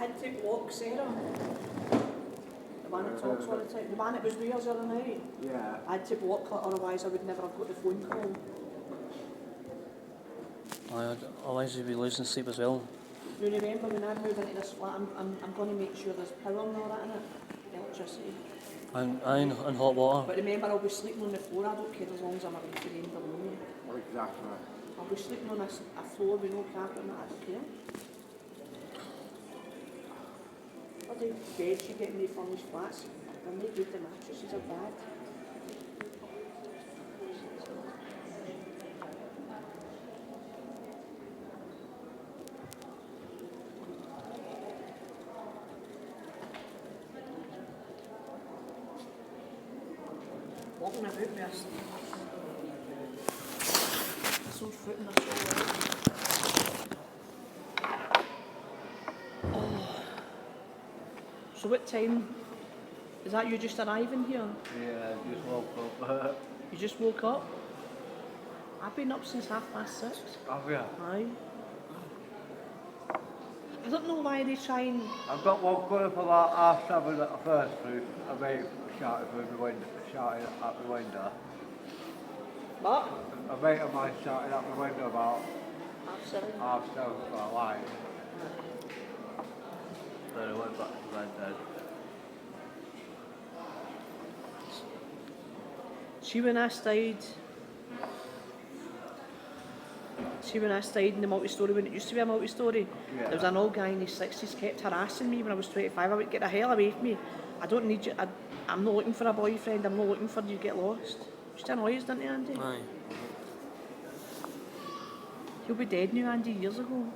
had to block Sarah. The one that talks all the time. The one that was with us the other night. Yeah. I had to block her, otherwise I would never have got the phone call. Otherwise you'd be losing sleep as well. You remember when I move into this flat, I'm going to make sure there's power and all that in it. Electricity. And hot water. But remember, I'll be sleeping on the floor. I don't care as long as I'm away from the end below me. Exactly. I'll be sleeping on a floor with no carpet and that. I don't care. Bloody beds you get in the furnished flats, they're not good, the mattresses are bad. Walking about with us. Sore foot and a sore leg. So what time, is that you just arriving here? Yeah, just woke up. You just woke up? I've been up since 6:30. Have you? Aye. I don't know why they try and... I've got woken up about 7:30 at the first group. A mate shouting through the window, shouting at the window. What? A mate of mine shouting at the window about 7:30. 7:30 for a light. Then I went back to bed then. See when I stayed in the multi-storey, when it used to be a multi-storey, Yeah. there was an old guy in his 60s kept harassing me when I was 25. I would get the hell away from me. I don't need you. I'm not looking for a boyfriend. I'm not looking for you to get lost. Used to annoy us, didn't he, Andy? Aye. He'll be dead now, Andy, years ago.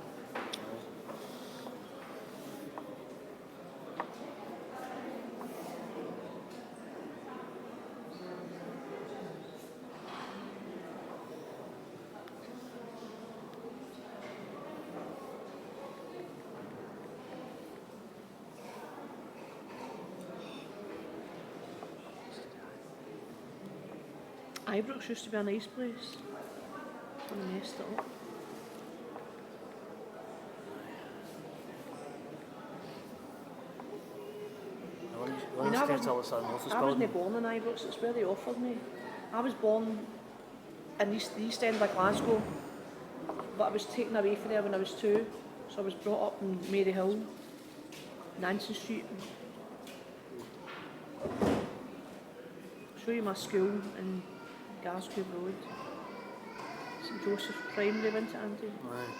Ibrox used to be a nice place. I messed it up. I mean, I wasn't born in Ibrox, it's where they offered me. I was born in the east end of Glasgow, but I was taken away from there when I was 2, so I was brought up in Maryhill, Nancy Street. I'll show you my school in Garscue Road. St Joseph's Primary, went to Andy. Aye.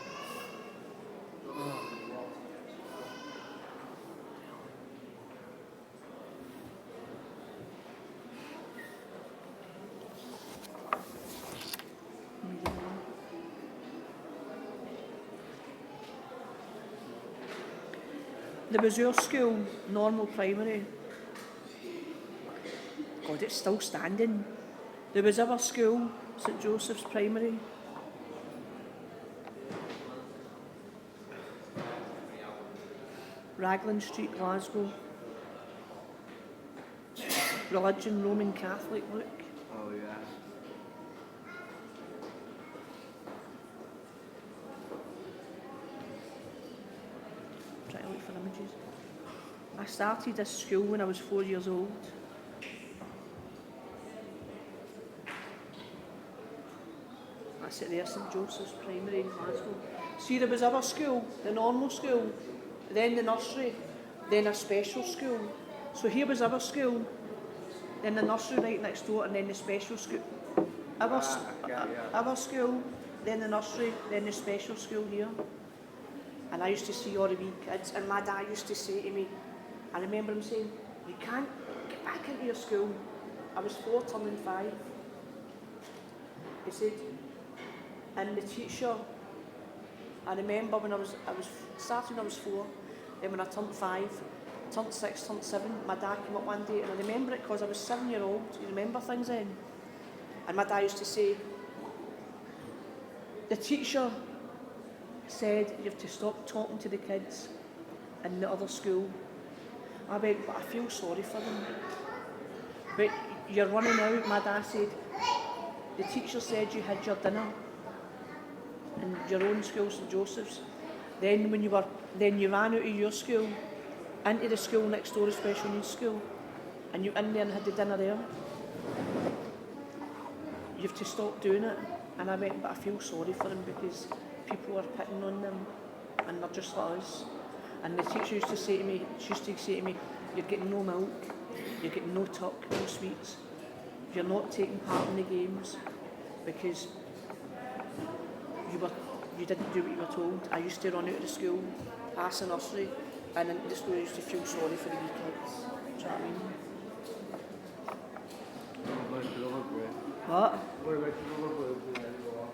There was your school, Normal Primary. God, it's still standing. There was our school, St Joseph's Primary. Raglan Street, Glasgow. Religion, Roman Catholic, look. Oh yeah. Try to look for images. I started this school when I was 4 years old. That's it there, St Joseph's Primary in Glasgow. See, there was our school, the normal school, then the nursery, then a special school. So here was our school, then the nursery right next door, and then the special school. Our school, then the nursery, then the special school here. And I used to see all the wee kids, and my dad used to say to me, I remember him saying, you can't get back into your school. I was 4 turning 5. He said, and the teacher, I remember when I was starting when I was 4, then when I turned 5, turned 6, turned 7, my dad came up one day, and I remember it because I was 7-year-old, you remember things then? And my dad used to say, the teacher said you have to stop talking to the kids in the other school. I went, but I feel sorry for them. But you're running out, my dad said. The teacher said you had your dinner in your own school, St Joseph's. Then then you ran out of your school, into the school next door, a special needs school, and you in there and had the dinner there. You have to stop doing it. And I went, but I feel sorry for them because people are picking on them, and they're just like us. And the teacher used to say to me, you're getting no milk, you're getting no tuck, no sweets. You're not taking part in the games because you didn't do what you were told. I used to run out of the school, pass the nursery, and into the school I used to feel sorry for the wee kids. Do you know what I mean? What? What about the other boys there you are?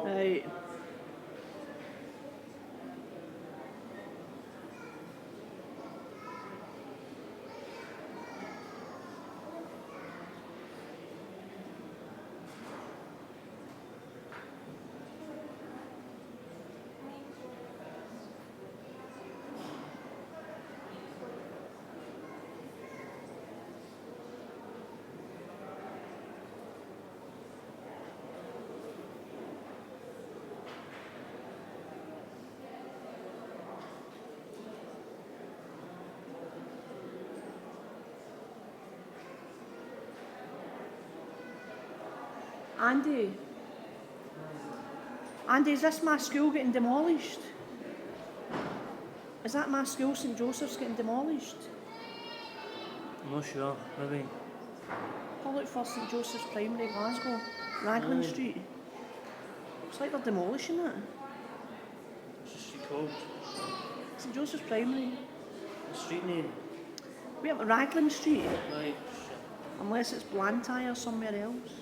Right. Andy, is this my school getting demolished? Is that my school, St Joseph's, getting demolished? I'm not sure, maybe. I'll look for St Joseph's Primary, Glasgow, Raglan Street. It's like they're demolishing it. What's the street called? St Joseph's Primary. The street name? We're at Raglan Street, Right, unless it's Blantyre or somewhere else.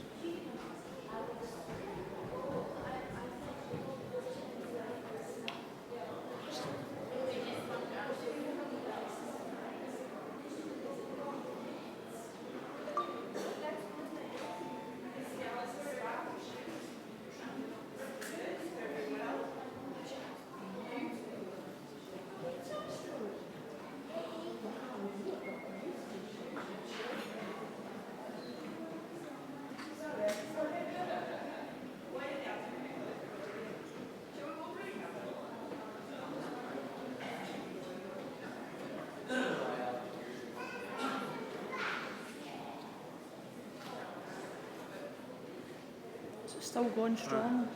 It's still going strong.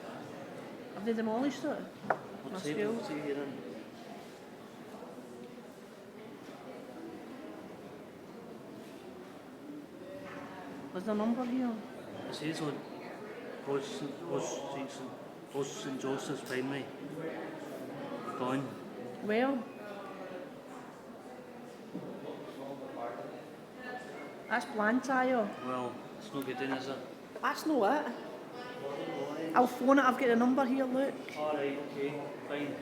Have they demolished it? My what's school? he here then? There's a number here. It says on Post St Joseph's Primary. Gone. Where? That's Blantyre. Well, it's not good then, is it? That's not it. I'll phone it, I've got a number here, look. Alright, okay, fine.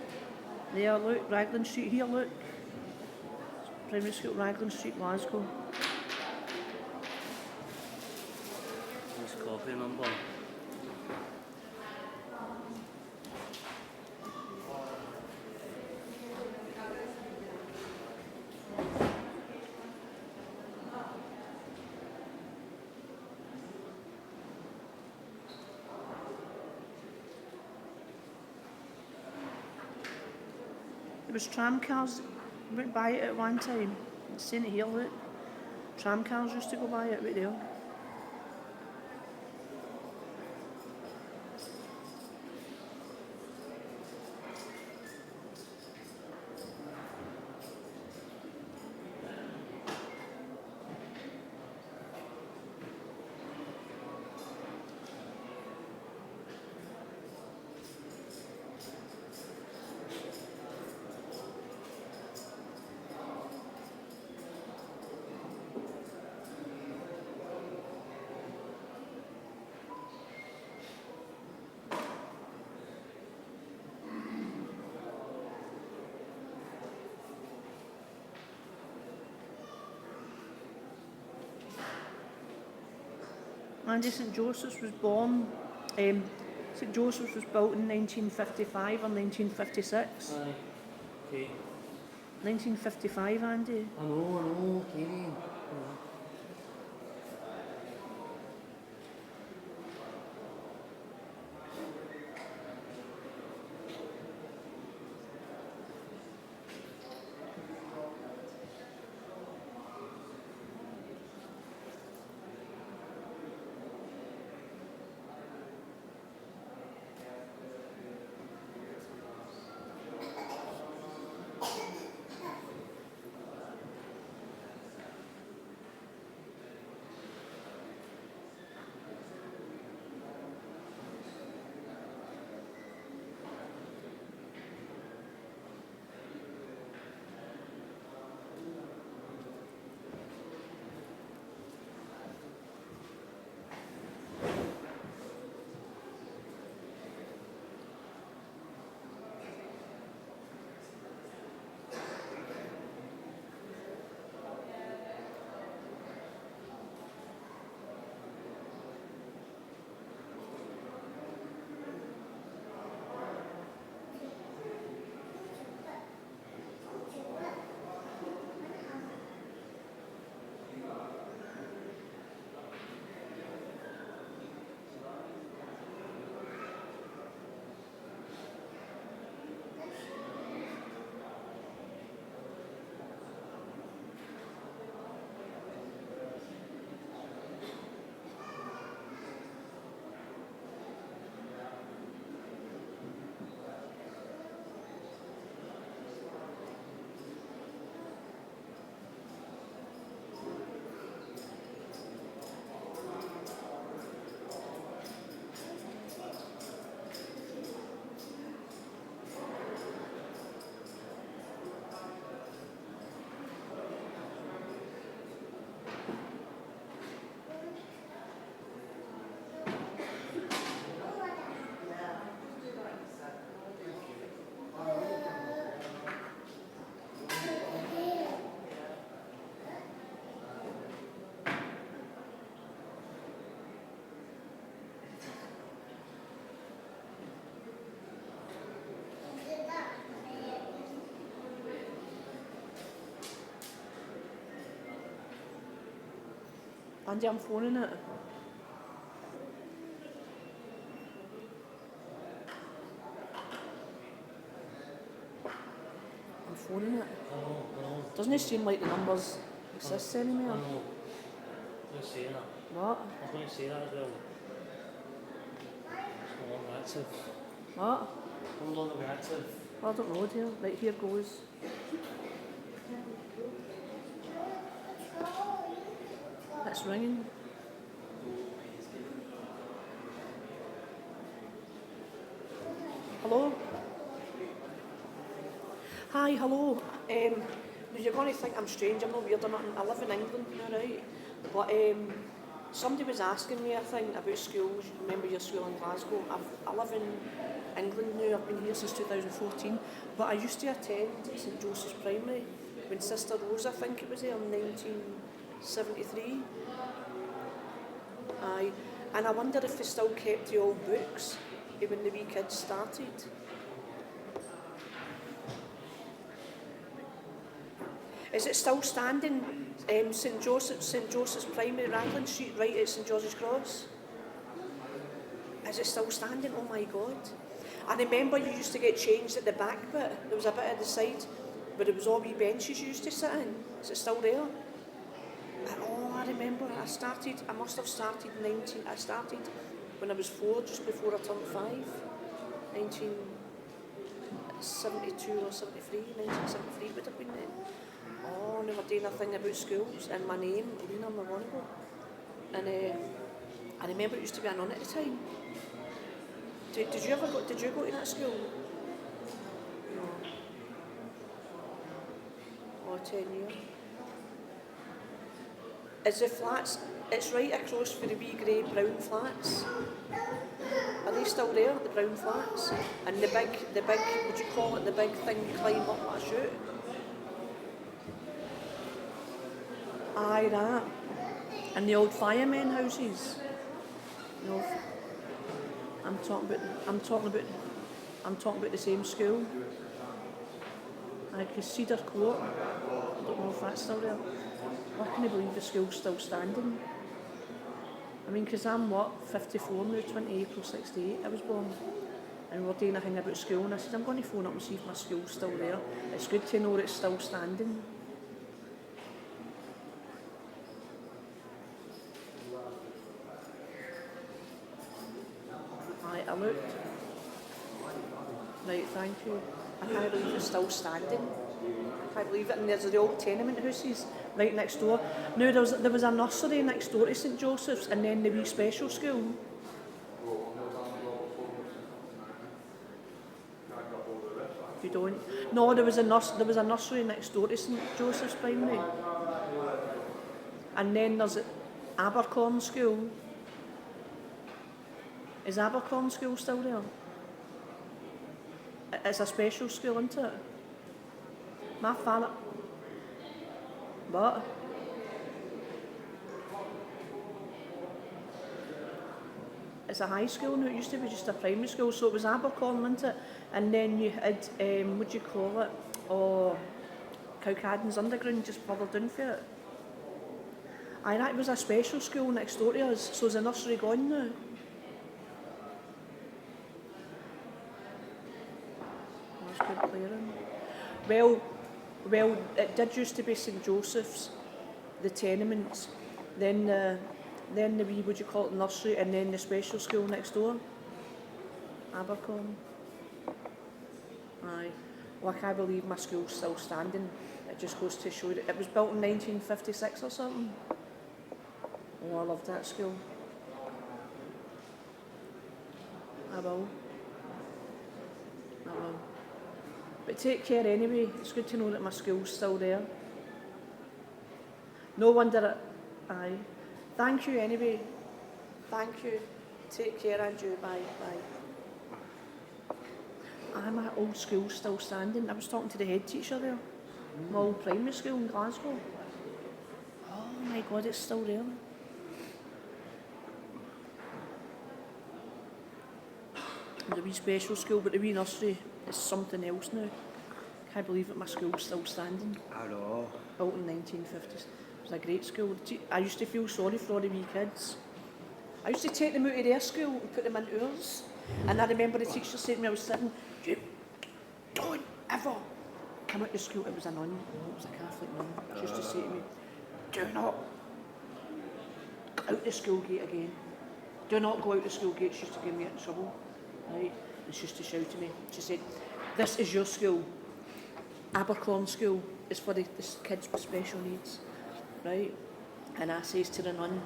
There, look, Raglan Street here, look. Primary School, Raglan Street, Glasgow. Let's copy the number. There was tram cars went by it at one time. It's saying it here, look. Tram cars used to go by it right there. Andy, St Joseph's was St Joseph's was built in 1955 or 1956. Aye. Okay. 1955, Andy. I know, Katie. Andy, I'm phoning it. I'm phoning it. I know. Doesn't it seem like the numbers exist I anymore? know. I was going to say that. What? I was going to say that as well. It's no longer active. What? No longer active. I don't know, dear. Right, here goes. It's ringing. Hello? Hi, hello. You're going to think I'm strange, I'm not weird or nothing. I live in England now, right? But somebody was asking me a thing about schools. Remember your school in Glasgow? I live in England now, I've been here since 2014. But I used to attend St Joseph's Primary when Sister Rose, I think it was there, in 1973. Aye. And I wonder if they still kept the old books when the wee kids started. Is it still standing, St Joseph's Primary, Raglan Street, right at St George's Cross? Is it still standing? Oh my God. I remember you used to get changed at the back bit. There was a bit at the side where there was all wee benches you used to sit in. Is it still there? Oh, I remember. I must have started I started when I was 4, just before I turned 5. 1972 or 73, 1973 would have been then. Oh, they were doing a thing about schools and my name, Lena Moronigo. And I remember it used to be a nun at the time. Did you go to that school? No. Oh, 10 years. Is the flats, it's right across for the wee grey brown flats. Are they still there, the brown flats? And the big, would you call it the big thing you climb up that chute? Aye, that. And the old firemen houses. No, I'm talking about the same school. Like Cedar Court. I don't know if that's still there. I can't believe the school's still standing. I mean, because I'm 54 now, 20 April 68 I was born. And we're doing a thing about school, and I said, I'm going to phone up and see if my school's still there. It's good to know that it's still standing. Aye, I looked. Right, thank you. I can't believe it's still standing. I can't believe it. And there's the old tenement houses right next door. Now, there was a nursery next door to St Joseph's, and then the wee special school. You don't? No, there was a nursery next door to St Joseph's Primary. And then there's Abercorn School. Is Abercorn School still there? It's a special school, isn't it? My father... What? It's a high school now, it used to be just a primary school, so it was Abercorn, wasn't it? And then you had, what do you call it? Oh, Cowcaddens Underground, just further down for it. Aye, that was a special school next door to us, so is the nursery gone now? That's good clearing. Well, it did used to be St Joseph's, the tenements, then the wee, what do you call it, nursery, and then the special school next door. Abercorn. Aye. Well, I can't believe my school's still standing. It just goes to show that it was built in 1956 or something. Oh, I loved that school. I will. But take care anyway. It's good to know that my school's still there. No wonder it... Aye. Thank you anyway. Thank you. Take care, Andrew. Bye. Aye, my old school's still standing. I was talking to the head teacher there. My old primary school in Glasgow. Oh my God, it's still there. The wee special school, but the wee nursery is something else now. Can't believe that my school's still standing. I know. Built in 1950s. It was a great school. I used to feel sorry for all the wee kids. I used to take them out of their school and put them in ours. And I remember the teacher saying to me, I was sitting, you don't ever come out of school. It was a nun, it was a Catholic nun. She used to say to me, do not go out the school gate again. Do not go out the school gate. She used to get me in trouble. Right? And she used to shout to me. She said, this is your school. Abercorn School is for the kids with special needs. Right? And I says to the nun,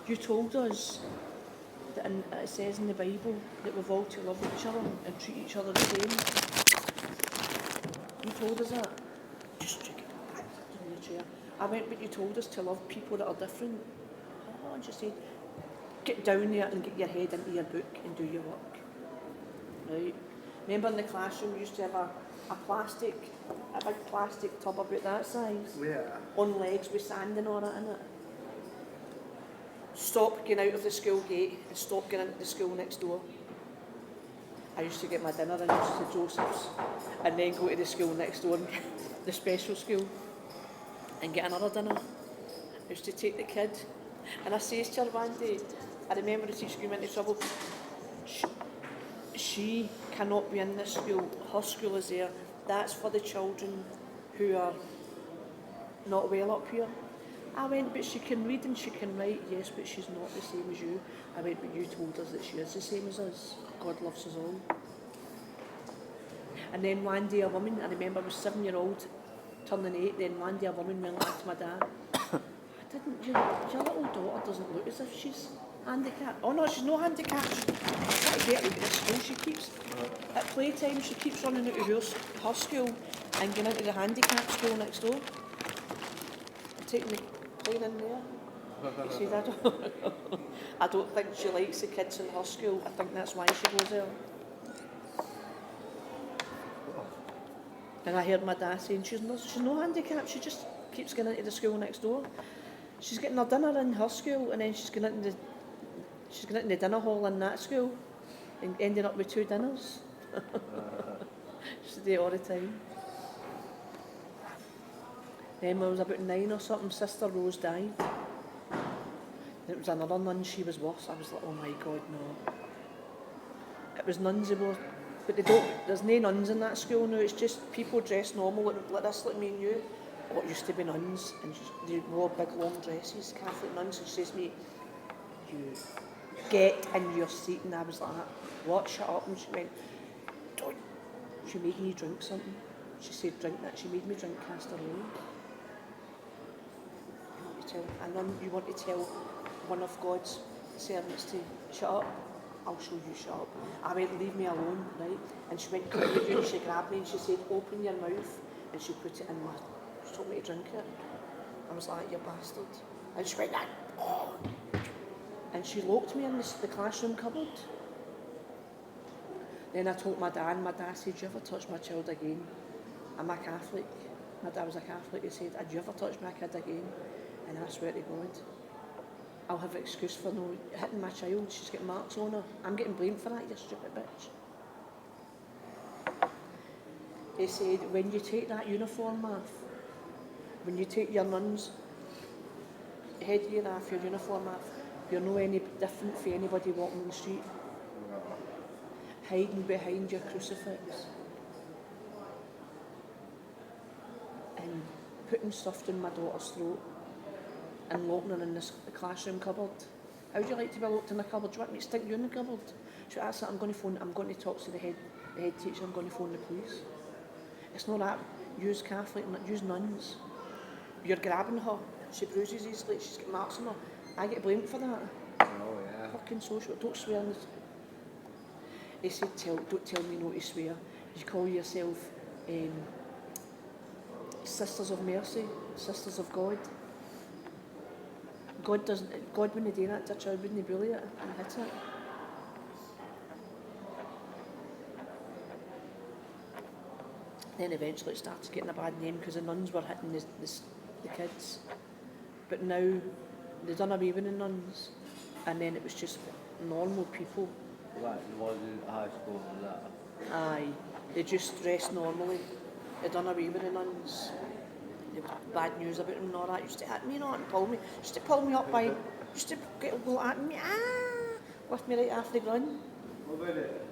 you told us that it says in the Bible that we've all to love each other and treat each other the same. You told us that. Just stick it back in the chair. I went, but you told us to love people that are different. Oh, and she said, get down there and get your head into your book and do your work. Right? Remember in the classroom we used to have a big plastic tub about that size? Yeah. On legs with sand and all that in it. Stop getting out of the school gate and stop getting into the school next door. I used to get my dinner in St Joseph's and then go to the school next door, the special school, and get another dinner. I used to take the kid, and I says to her one day, I remember the teacher came into trouble, she cannot be in this school, her school is there, that's for the children who are not well up here. I went, but she can read and she can write, yes, but she's not the same as you. I went, but you told us that she is the same as us. God loves us all. And then one day a woman, I remember I was 7-year-old, turning 8, then one day a woman went back to my dad, your little daughter doesn't look as if she's handicapped. Oh no, she's not handicapped. She's trying to get out of this school. She keeps, at playtime, she keeps running out of her school and going into the handicapped school next door. And taking me playing in there. She said, I don't think she likes the kids in her school. I think that's why she goes there. And I heard my dad saying, she's no handicapped, she just keeps going into the school next door. She's getting her dinner in her school and then she's going into She's going in the dinner hall in that school and ending up with 2 dinners. She did it all the time. Then when I was about 9 or something, Sister Rose died. It was another nun, she was worse. I was like, oh my God, no. It was nuns they were, but they don't, there's no nuns in that school now, it's just people dressed normal, like this, like me and you. Oh, it used to be nuns, and they wore big long dresses, Catholic nuns, and she says to me, you get in your seat, and I was like, what, shut up, and she went, don't, she made me drink something. She said, drink that, she made me drink Castor Oil. You want to tell one of God's servants to shut up? I'll show you, shut up. I went, leave me alone, right? And she went, what are you doing? She grabbed me and she said, open your mouth. And she put it in my, she told me to drink it. I was like, you bastard. And she went, oh. And she locked me in the classroom cupboard. Then I told my dad, and my dad said, do you ever touch my child again? I'm a Catholic. My dad was a Catholic. He said, do you ever touch my kid again? And I swear to God, I'll have an excuse for no hitting my child. She's got marks on her. I'm getting blamed for that, you stupid bitch. He said, when you take that uniform off, when you take your nun's headgear off, your uniform off, you're no any different from anybody walking the street. Hiding behind your crucifix. And putting stuff down my daughter's throat. And locking her in the classroom cupboard. How would you like to be locked in the cupboard? Do you want me to stick you in the cupboard? She asked that, I'm going to talk to the head teacher, I'm going to phone the police. It's not that, use Catholic, use nuns. You're grabbing her, she bruises easily, she's got marks on her. I get blamed for that. Oh, yeah. Fucking social, don't swear in this. He said, don't tell me not to swear. You call yourself Sisters of Mercy, Sisters of God. God wouldn't do that to a child, wouldn't bully it and hit it. Then eventually it started getting a bad name because the nuns were hitting the kids. But now they done away with the nuns, and then it was just normal people. Like the ones in high school and that. Aye, they just dressed normally. They done away with the nuns. There was bad news about them and all that. Used to hit me and pull me. Used to pull me up by, used to go at me, lift me right off the ground. What about it?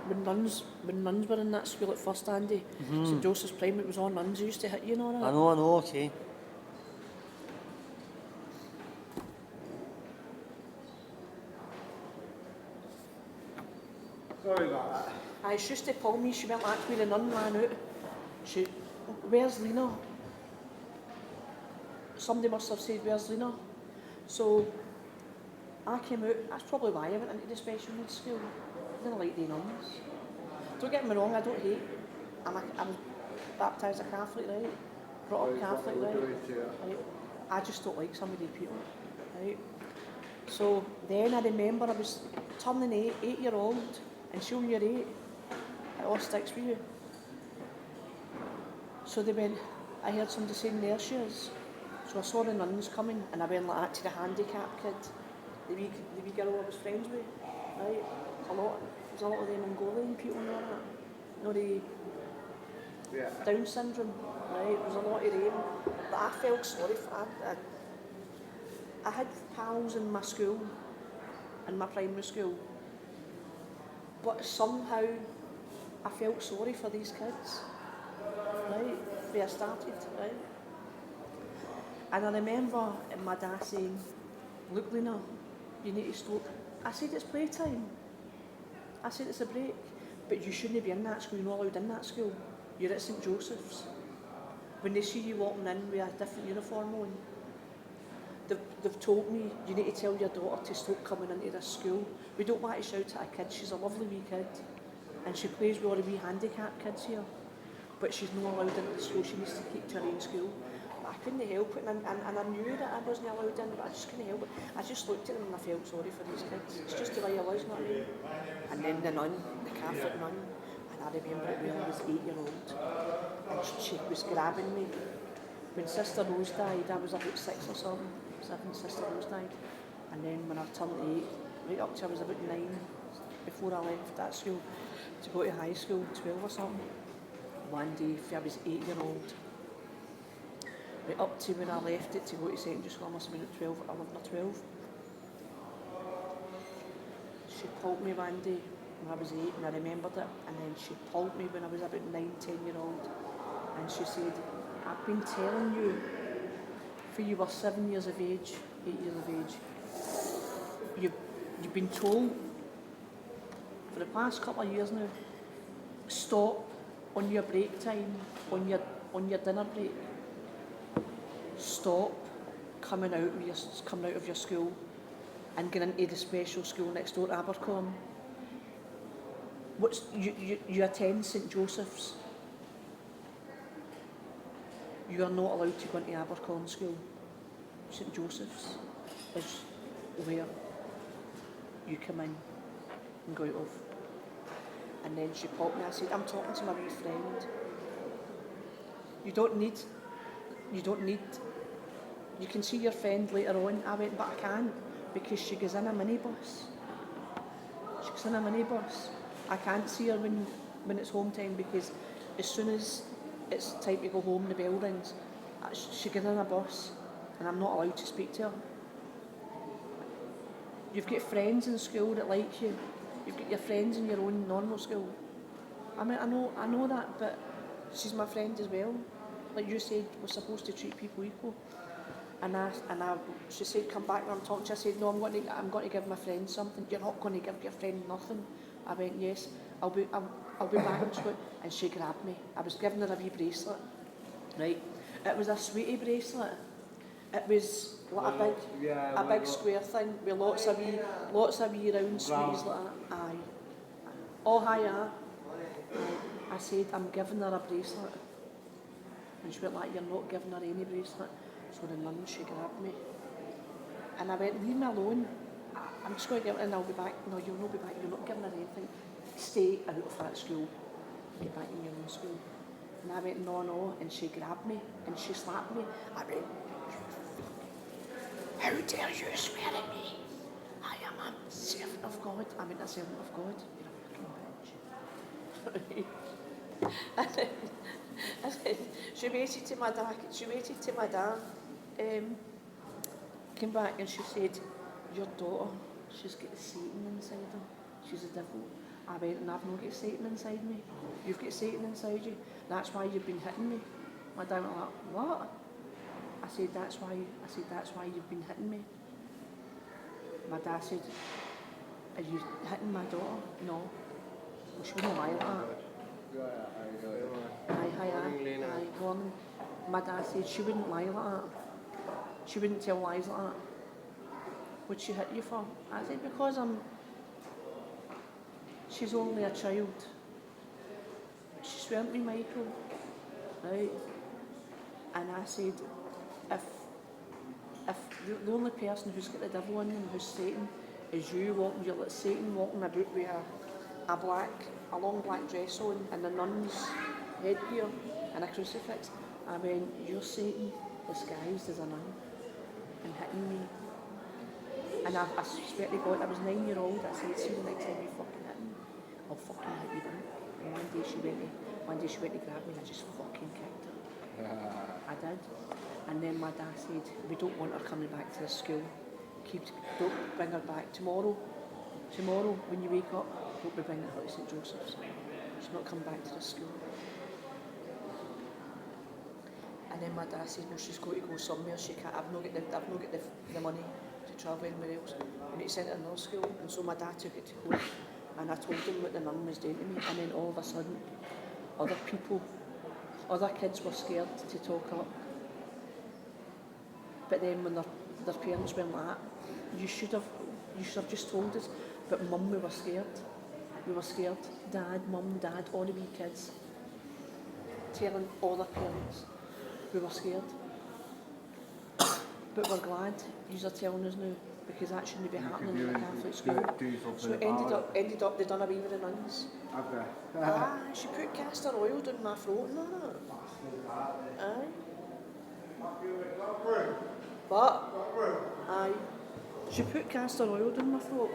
When nuns were in that school at first, Andy, St Joseph's Primary, it was all nuns who used to hit you and all that. I know, okay. Sorry about that. Aye, she used to pull me, she went at me, the nun ran out. She, where's Lena? Somebody must have said, where's Lena? So, I came out, that's probably why I went into the special needs school. I didn't like the nuns. Don't get me wrong, I don't hate. I was baptised a Catholic, right? Brought up Catholic, right? I just don't like some of the people, right? So then I remember I was turning 8-year-old, and showing you're 8, it all sticks with you. So they went, I heard somebody saying, there she is. So I saw the nuns coming, and I went like that to the handicapped kid, the wee girl I was friends with, right? There's a lot of them Mongolian people and all that. You know, the Down syndrome, right? There's a lot of them. But I felt sorry for I had pals in my school, in my primary school, but somehow I felt sorry for these kids, right? Where I started, right? And I remember my dad saying, look Lena, you need to stop. I said, it's playtime. I said, it's a break. But you shouldn't be in that school, you're not allowed in that school. You're at St Joseph's. When they see you walking in with a different uniform on, they've told me, you need to tell your daughter to stop coming into this school. We don't want to shout at a kid, she's a lovely wee kid. And she plays with all the wee handicapped kids here. But she's not allowed into the school, she needs to keep to her own school. But I couldn't help it, and I knew that I wasn't allowed in, but I just couldn't help it. I just looked at them and I felt sorry for these kids. It's just the way I was, not me. And then the nun, the Catholic nun, and I remember it when I was 8-year-old, and she was grabbing me. When Sister Rose died, I was about 6 or something, 7, Sister Rose died. And then when I turned 8, right up till I was about 9, before I left that school, to go to high school, 12 or something, one day, I was 8-year-old, right up to when I left it to go to secondary school, I must have been at 12, 11 or 12. She pulled me one day when I was 8 and I remembered it, and then she pulled me when I was about 9, 10-year-old, and she said, I've been telling you for you were 7 years of age, 8 years of age. You've been told for the past couple of years now, stop on your break time, on your dinner break. Stop coming out of your school and going into the special school next door to Abercorn. You attend St Joseph's. You are not allowed to go into Abercorn School. St Joseph's is where you come in and go out of. And then she popped me. I said, I'm talking to my wee friend. You don't need, you can see your friend later on. I went, but I can't, because she goes in a minibus. She goes in a minibus. I can't see her when it's home time, because as soon as it's time to go home, the bell rings, she gets in a bus, and I'm not allowed to speak to her. You've got friends in school that like you. You've got your friends in your own normal school. I mean, I know that, but she's my friend as well. Like you said, we're supposed to treat people equal. She said, come back when I'm talking to you. I said, no, I'm going to give my friend something. You're not going to give your friend nothing. I went, yes, I'll be back to it. And she grabbed me. I was giving her a wee bracelet, right? It was a sweetie bracelet. It was like a big square thing with lots of wee round sweeties like that. Aye. Oh, hi, aye. I said, I'm giving her a bracelet. And she went like, you're not giving her any bracelet. So the nun, she grabbed me. And I went, leave me alone. I'm just going to give it and I'll be back. No, you'll not be back. You're not giving her anything. Stay out of that school. Get back in your own school. And I went, no. And she grabbed me and she slapped me. I went, how dare you swear at me? I am a servant of God. I mean, a servant of God. You're a fucking bitch. And then she waited till my dad came back, and she said, your daughter, she's got Satan inside her. She's a devil. I went, and I've not got Satan inside me. You've got Satan inside you. That's why you've been hitting me. My dad went like, what? I said, that's why you've been hitting me. My dad said, are you hitting my daughter? No. Well, she wouldn't lie like that. Aye, morning. My dad said she wouldn't lie like that. She wouldn't tell lies like that. What'd she hit you for? I said, because she's only a child. She swore at me, Michael. Right? And I said, if the only person who's got the devil in them, who's Satan, is you're like Satan walking about with a long black dress on and the nun's headgear and a crucifix. I went, you're Satan disguised as a nun and hitting me. And I swear to God, I was 9-year-old. I said, see, the next time you fucking hit me, I'll fucking hit you down. And one day she went to grab me and I just fucking kicked her. I did. And then my dad said, we don't want her coming back to the school. Don't bring her back. Tomorrow, when you wake up, don't be bringing her to St Joseph's. She's not coming back to the school. And then my dad said, no, she's got to go somewhere. She can't. I've not got the money to travel anywhere else. We need to send her to another school. And so my dad took it to court. And I told him what the nun was doing to me. And then all of a sudden, other kids were scared to talk up. But then when their parents went like that, you should have just told us. But Mum, we were scared. We were scared. Dad, Mum, Dad, all the wee kids. Telling all their parents. We were scared. But we're glad you're telling us now. because that shouldn't be You happening could in a do- Catholic school. do something So it about ended up they done away with the nuns. Okay. Ah, she put castor oil down my throat and that. Aye. What? Aye. She put castor oil down my throat.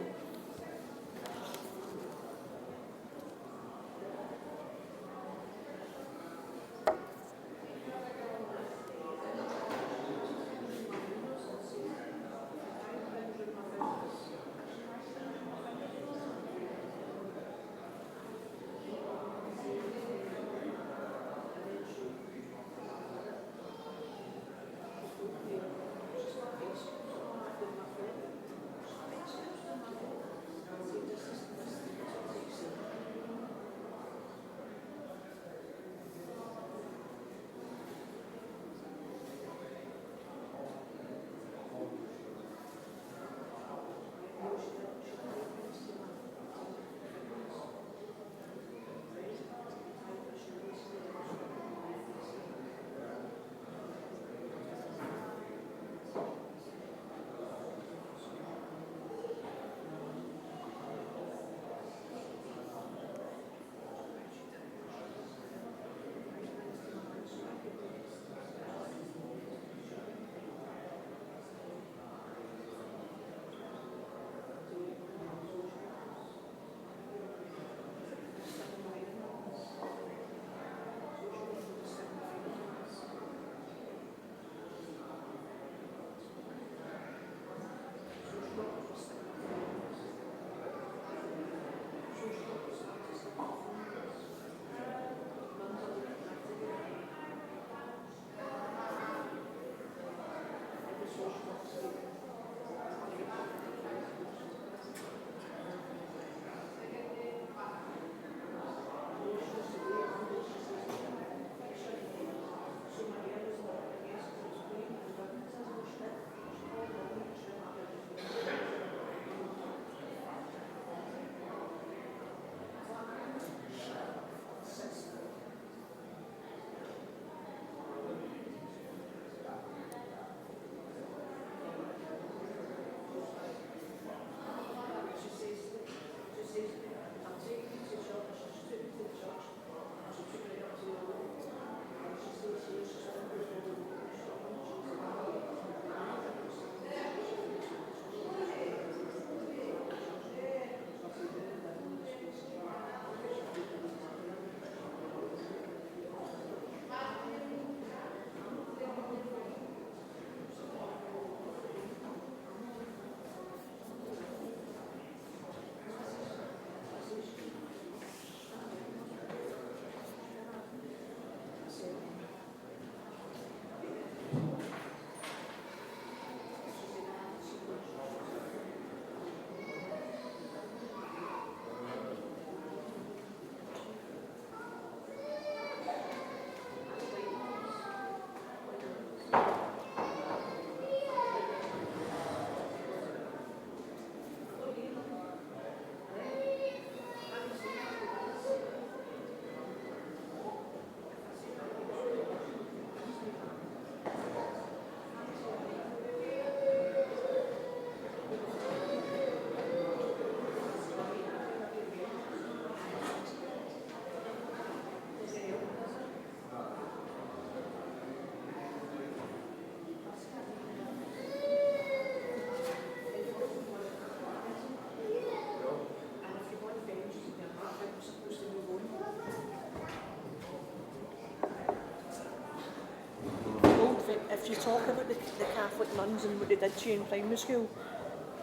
If you talk about the Catholic nuns and what they did to you in primary school,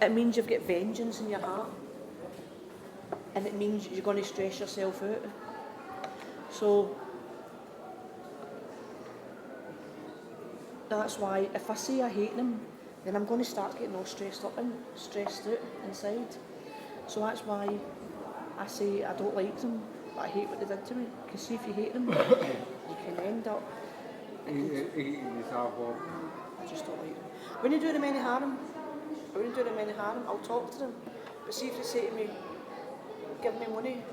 it means you've got vengeance in your heart. And it means you're going to stress yourself out. So, that's why if I say I hate them, then I'm going to start getting all stressed out inside. So that's why I say I don't like them, but I hate what they did to me. Because see, if you hate them, you can end up Eating yourself up. I just don't like them. I wouldn't do them any harm. I'll talk to them. But see if they say to me, give me money.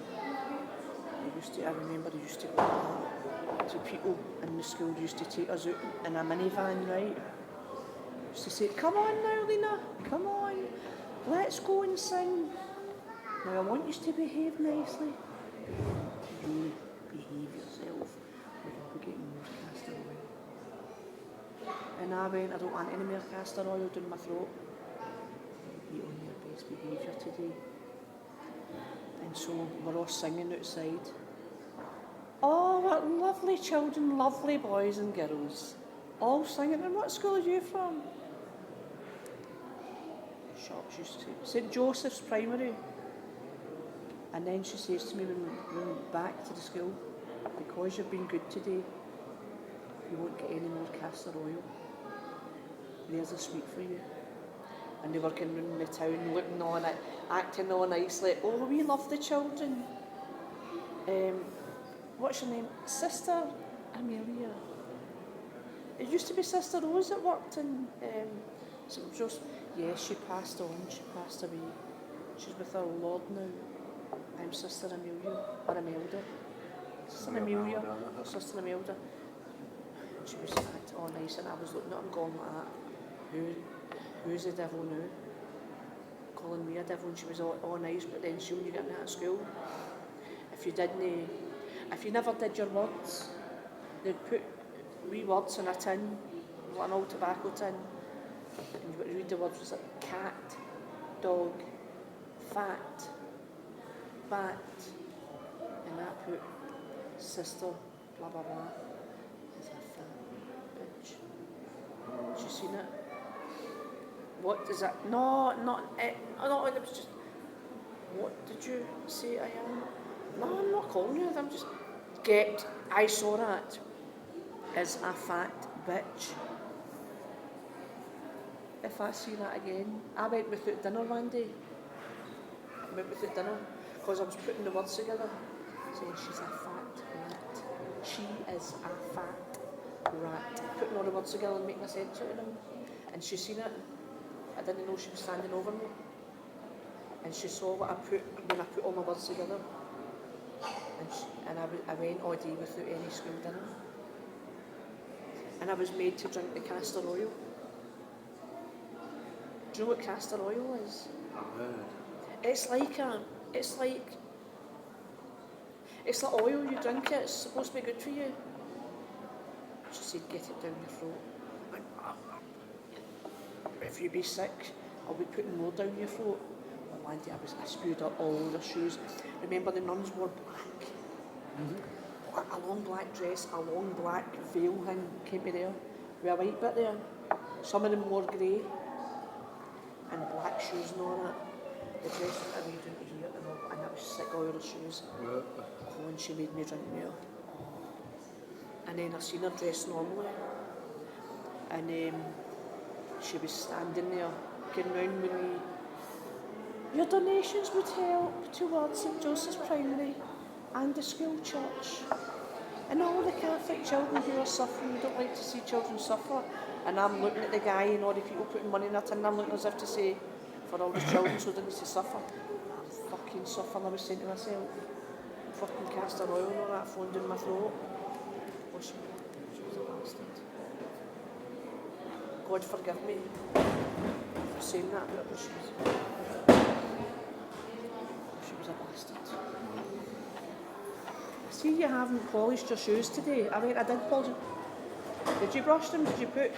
I remember they used to go like that to people in the school. They used to take us out in a minivan, right? Used to say, come on now, Lena, come on. let's go and sing. Now I want you to behave nicely. You behave yourself. We're getting more castor oil. And I went, I don't want any more castor oil down my throat. Be on your best behaviour today. And so we're all singing outside. Oh, what lovely children, lovely boys and girls. All singing. And what school are you from? Shops used to say. St Joseph's Primary. And then she says to me when we went back to the school, because you've been good today, you won't get any more castor oil. There's a sweet for you. And they were going round the town looking on it, acting all nice, like, oh, we love the children. What's your name? Sister Amelia. It used to be Sister Rose that worked in St Joseph's. Yes, she passed on, she passed away. She's with our Lord now. I'm Sister Amelia, or Imelda. Sister Amelia, Sister Imelda. She was acting all nice, and I was looking at him going like that. Who's the devil now? Calling me a devil, and she was all nice, but then she, when you get me out of school, if you never did your words, they'd put wee words in a tin, like an old tobacco tin, and you would read the words, was like cat, dog, fat, bat, and that put sister, blah blah blah, is a fat bitch. Did you seen it? What is that? No, not it. No, it was just. What did you say I am? No, I'm not calling you. I'm just. I saw that as a fat bitch. If I see that again, I went without dinner one day. I went without dinner because I was putting the words together, saying she's a fat rat. She is a fat rat. Putting all the words together and making a sense out of them. And she seen it. I didn't know she was standing over me. And she saw what I put when I put all my words together. And I went all day without any school dinner. And I was made to drink the castor oil. Do you know what castor oil is? I've heard. It's like oil, you drink it, it's supposed to be good for you. She said, get it down your throat. If you be sick, I'll be putting more down your throat. Well, one day I spewed up all the shoes. Remember the nuns wore black? Mm-hmm. A long black dress, a long black veil thing came to there, with a white bit there. Some of them wore grey, and black shoes and all that. The dress went away down to here and that was sick oil shoes. Oh, and she made me drink more. And then I seen her dress normally. And she was standing there, going round with me. Your donations would help towards St Joseph's Primary and the school church. And all the Catholic children who are suffering, we don't like to see children suffer. And I'm looking at the guy and all the people putting money in it, and I'm looking as if to say, for all the children so they don't need to suffer. I'm fucking suffering, I was saying to myself. Fucking castor oil and all that flowing down my throat. Oh, she was a bastard. God forgive me for saying that, but she was a bastard. I see you haven't polished your shoes today. I did polish them. Did you brush them? Did you put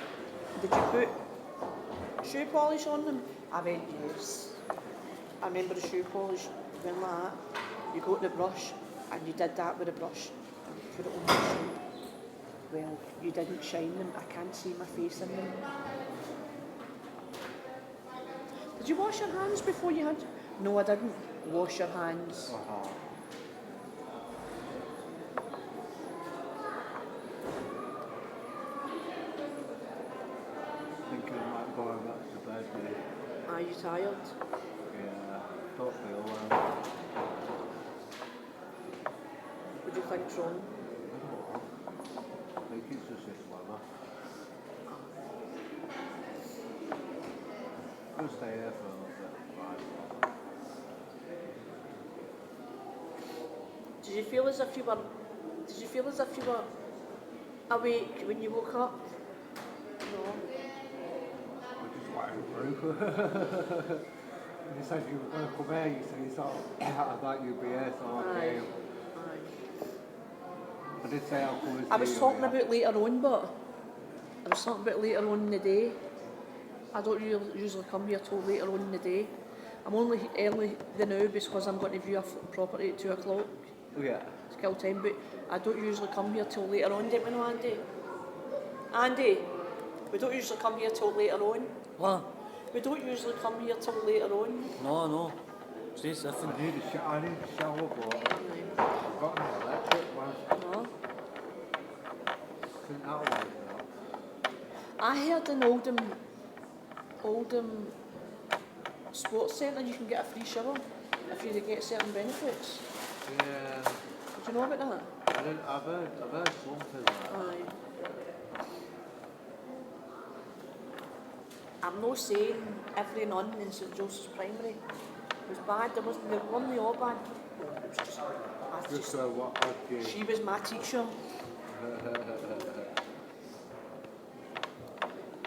shoe polish on them? I went, yes. I remember the shoe polish went like that. You go to the brush and you did that with the brush and you put it on your shoe. Well, you didn't shine them. I can't see my face in them. Did you wash your hands before you had? No, I didn't. Wash your hands. I think I might go back to bed now. Are you tired? Yeah, don't feel well. What do you think's wrong? I think it's just this weather. I'm going to stay here for a little bit. Right. Did you feel as if you were awake when you woke up? No. We're just waiting through. said you were going to come here, you said you thought I thought you'd be here, so I Aye. came. I did say I'll come and see I was you, talking yeah. about later on, but I was talking about later on in the day. I don't usually come here till later on in the day. I'm only early the now because I'm going to view a property at 2 o'clock Yeah. to kill time, but I don't usually come here till later on, don't we know, Andy? Andy, we don't usually come here till later on. What? We don't usually come here till later on. No. It's different. I need a shower, but I've got an electric one. No. Couldn't that one I heard in Oldham Sports Centre you can get a free shower if you get certain benefits. Yeah. Do you know about that? I've heard something like that. Aye. I'm not saying every nun in St Joseph's Primary was bad. There wasn't. They weren't all bad. It was just, Just what okay. she was my teacher.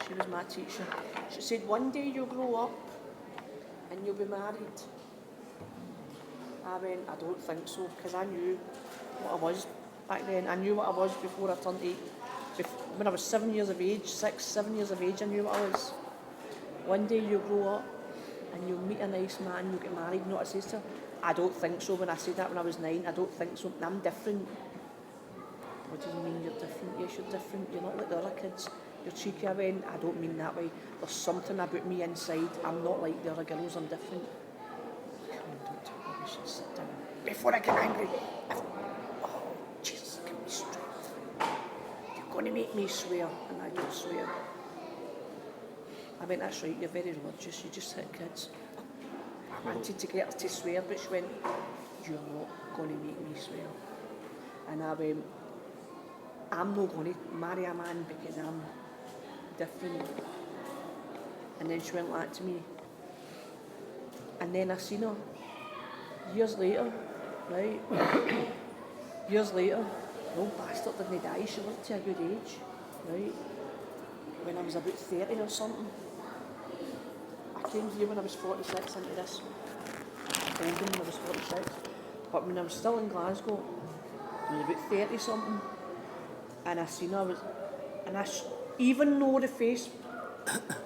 She was my teacher. She said, one day you'll grow up and you'll be married. I went, I don't think so, because I knew what I was back then. I knew what I was before I turned 8. When I was 7 years of age, 7 years of age, I knew what I was. One day you'll grow up and you'll meet a nice man, you'll get married. You know what I says to her? I don't think so. When I said that when I was 9, I don't think so. I'm different. What do you mean you're different? Yes, you're different. You're not like the other kids. You're cheeky. I went, I don't mean that way. There's something about me inside. I'm not like the other girls. I'm different. Come on, don't tell me. We should sit down. Before I get angry. Oh, Jesus, give me strength. You're going to make me swear. And I don't swear. I went, that's right. You're very religious. You just hit kids. I wanted to get her to swear, but she went, you're not going to make me swear. And I went, I'm not going to marry a man because I'm different. And then she went like that to me. And then I seen her years later, right? Years later, the old bastard didn't die. She lived to a good age, right? When I was about 30 or something. I came here when I was 46 into this building when I was 46. But when I was still in Glasgow, I was about 30 something. And I seen her, even though the face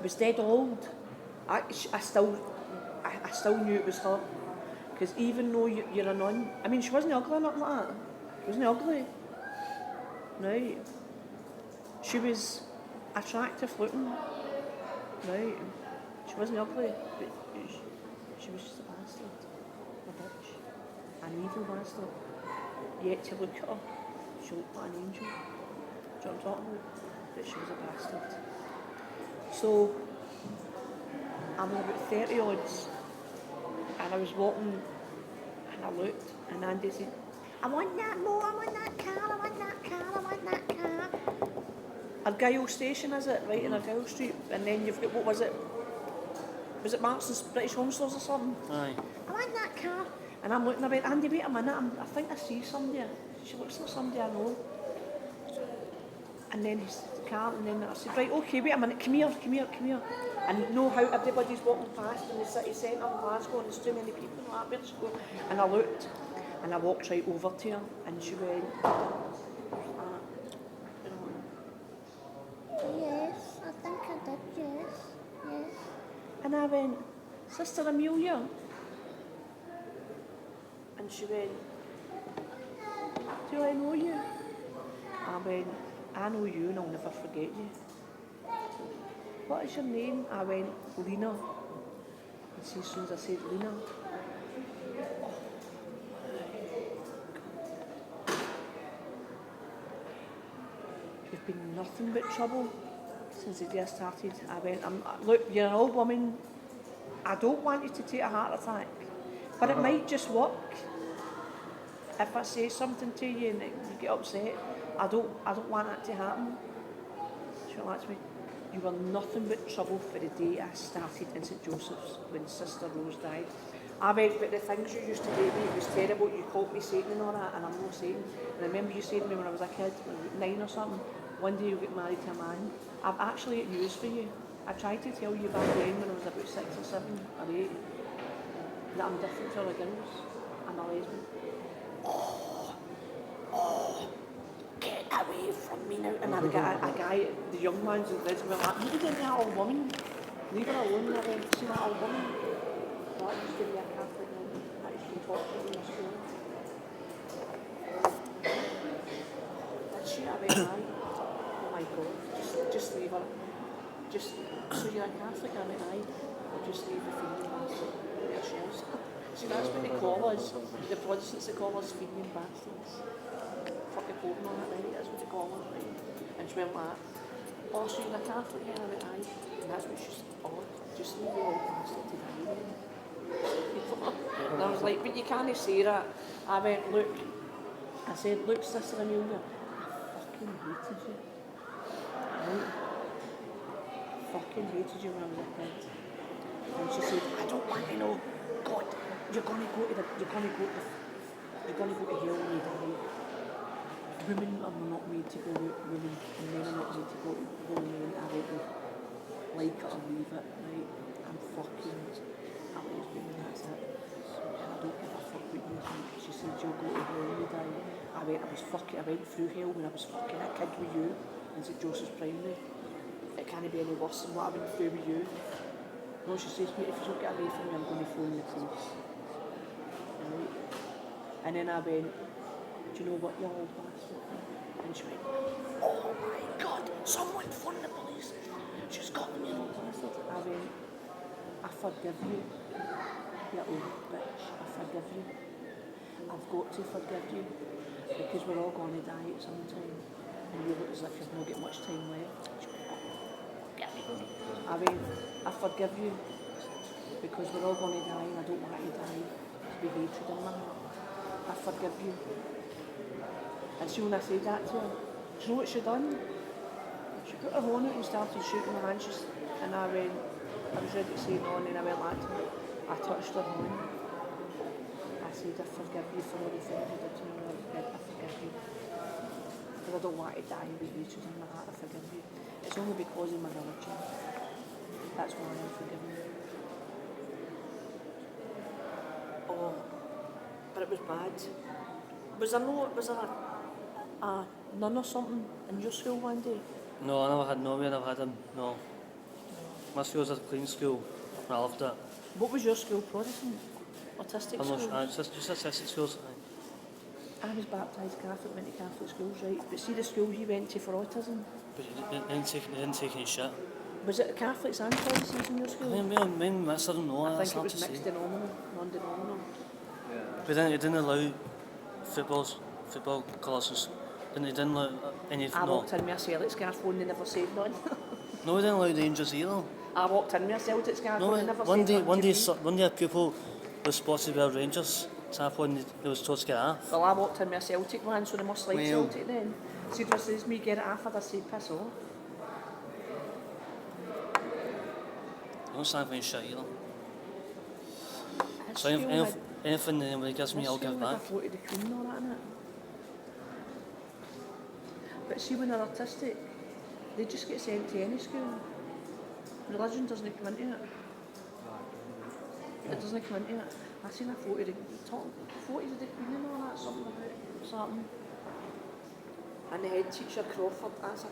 was dead old, I still knew it was her. Because even though you're a nun, I mean, she wasn't ugly or nothing like that. She wasn't ugly. Right? She was attractive looking. Right? She wasn't ugly, but she was just a bastard. A bitch. An evil bastard. Yet to look at her, she looked like an angel. Do you know what I'm talking about? But she was a bastard. So, I'm about 30 odds, and I was walking, and I looked, and Andy said, I want that more, I want that car, I want that car, I want that car. Argyle Station, is it? Right in Argyle Street. And then you've got, what was it? Was it Marks's British Home Stores or something? Aye. I want that car. And I'm looking, I went, Andy, wait a minute, I think I see somebody. She looks like somebody I know. And then he's the car, and then I said, right, okay, wait a minute, come here. And you know how everybody's walking past in the city centre of Glasgow and there's too many people and that, where'd she go? And I looked, and I walked right over to her, and she went, Yes, I think I did, yes. and I went, Sister Amelia. And she went, do I know you? I went, I know you and I'll never forget you. What is your name? I went, Lena. And see, as soon as I said Lena, you've been nothing but trouble since the day I started. I went, look, you're an old woman. I don't want you to take a heart attack, but it might just work. If I say something to you and you get upset, I don't want that to happen. She went like to me, you were nothing but trouble for the day I started in St Joseph's when Sister Rose died. I went, but the things you used to do to me, it was terrible. You called me Satan and all that, and I'm no Satan. And I remember you saying to me when I was a kid, when I was 9 or something, one day you'll get married to a man. I've actually got news for you. I tried to tell you back then when I was about 6 or 7 or 8. that I'm different to the girls. I'm a lesbian. Get away from me now. And then a guy, the young man's in prison, were like, you didn't that old woman. Leave her alone. I went, see that old woman? That used to be a Catholic woman. That used to talk to me in school. That's shit, I went, aye. Oh my God. Just leave her. Just, so you're a Catholic? I went, aye. I'll just leave the feeding bastard. There she is. See, that's what they call us. The Protestants, they call us feeding bastards. Fuck the Pope and all that, right? That's what they call us, right? And she went like, oh, so you're a Catholic? Yeah, I went, aye. And that's what she's, oh, just leave the old bastard to die then. And I was like, but you can't say that. I went, look, I said, look, Sister Amelia, I fucking hated you. Right? Fucking hated you when I was a kid. And she said, I don't want to know. God, you're gonna go to hell when you die. Women are not made to go with women, and men are not made to go with men. I went, like it or leave it, right? I'm fucking a lesbian and that's it. And I don't give a fuck what you think. She said, you'll go to hell when you die. I went through hell when I was fucking a kid with you in St Joseph's Primary. It can't be any worse than what I went through with you. No, she says, mate, if you don't get away from me, I'm going to phone the police. Right? And then I went, do you know what, you old bastard? And she went, oh my God, someone phone the police. She's got me, you old bastard. I went, I forgive you, you old bitch. I forgive you. I've got to forgive you because we're all going to die at some time. And you look as if you've not got much time left. She went, I mean, I forgive you because we're all going to die and I don't want to die with hatred in my heart. I forgive you. And see, when I said that to her, do you know what she done? She put her horn out and started shooting my hand. And I went, I was ready to say no, and then I went like to her. I touched her horn. I said, I forgive you for everything you did to me. I forgive you. Because I don't want to die with hatred in my heart. I forgive you. It's only because of my religion. That's why I'm forgiven you. Oh, but it was bad. Was there a nun or something in your school one day? No, I never had no, we never had him, no. My school was a clean school, and I loved it. What was your school, Protestant? Autistic I'm not school? sure, it's just autistic schools. I was baptised Catholic, went to Catholic schools, right? But see the schools you went to for autism? But you didn't take any shit. Was it Catholics and Protestants in your school? I mean, I don't know, I that's think it hard was to say. mixed denominal, non-denominal. But then it didn't allow football colours, and it didn't allow any, I no. walked in with a Celtic scarf on and they never said nothing. No, it didn't allow Rangers either. I walked in with a Celtic scarf No, on and never one said day, nothing one day a pupil was spotted with a Rangers tap on, they was told to get off. Well, I walked in with a Celtic one, so they must like Well. Celtic then. See, if it says me get it off, I'd say piss off. I don't stand for any shit either. This So school had- anything anybody gives me, this I'll school give had a back. photo of the Queen and all that in it. But see, when they're autistic, they just get sent to any school. Religion doesn't come into it. It doesn't come into it. I seen a photo of the photos of the Queen and all that, something. And the head teacher, Crawford, that's a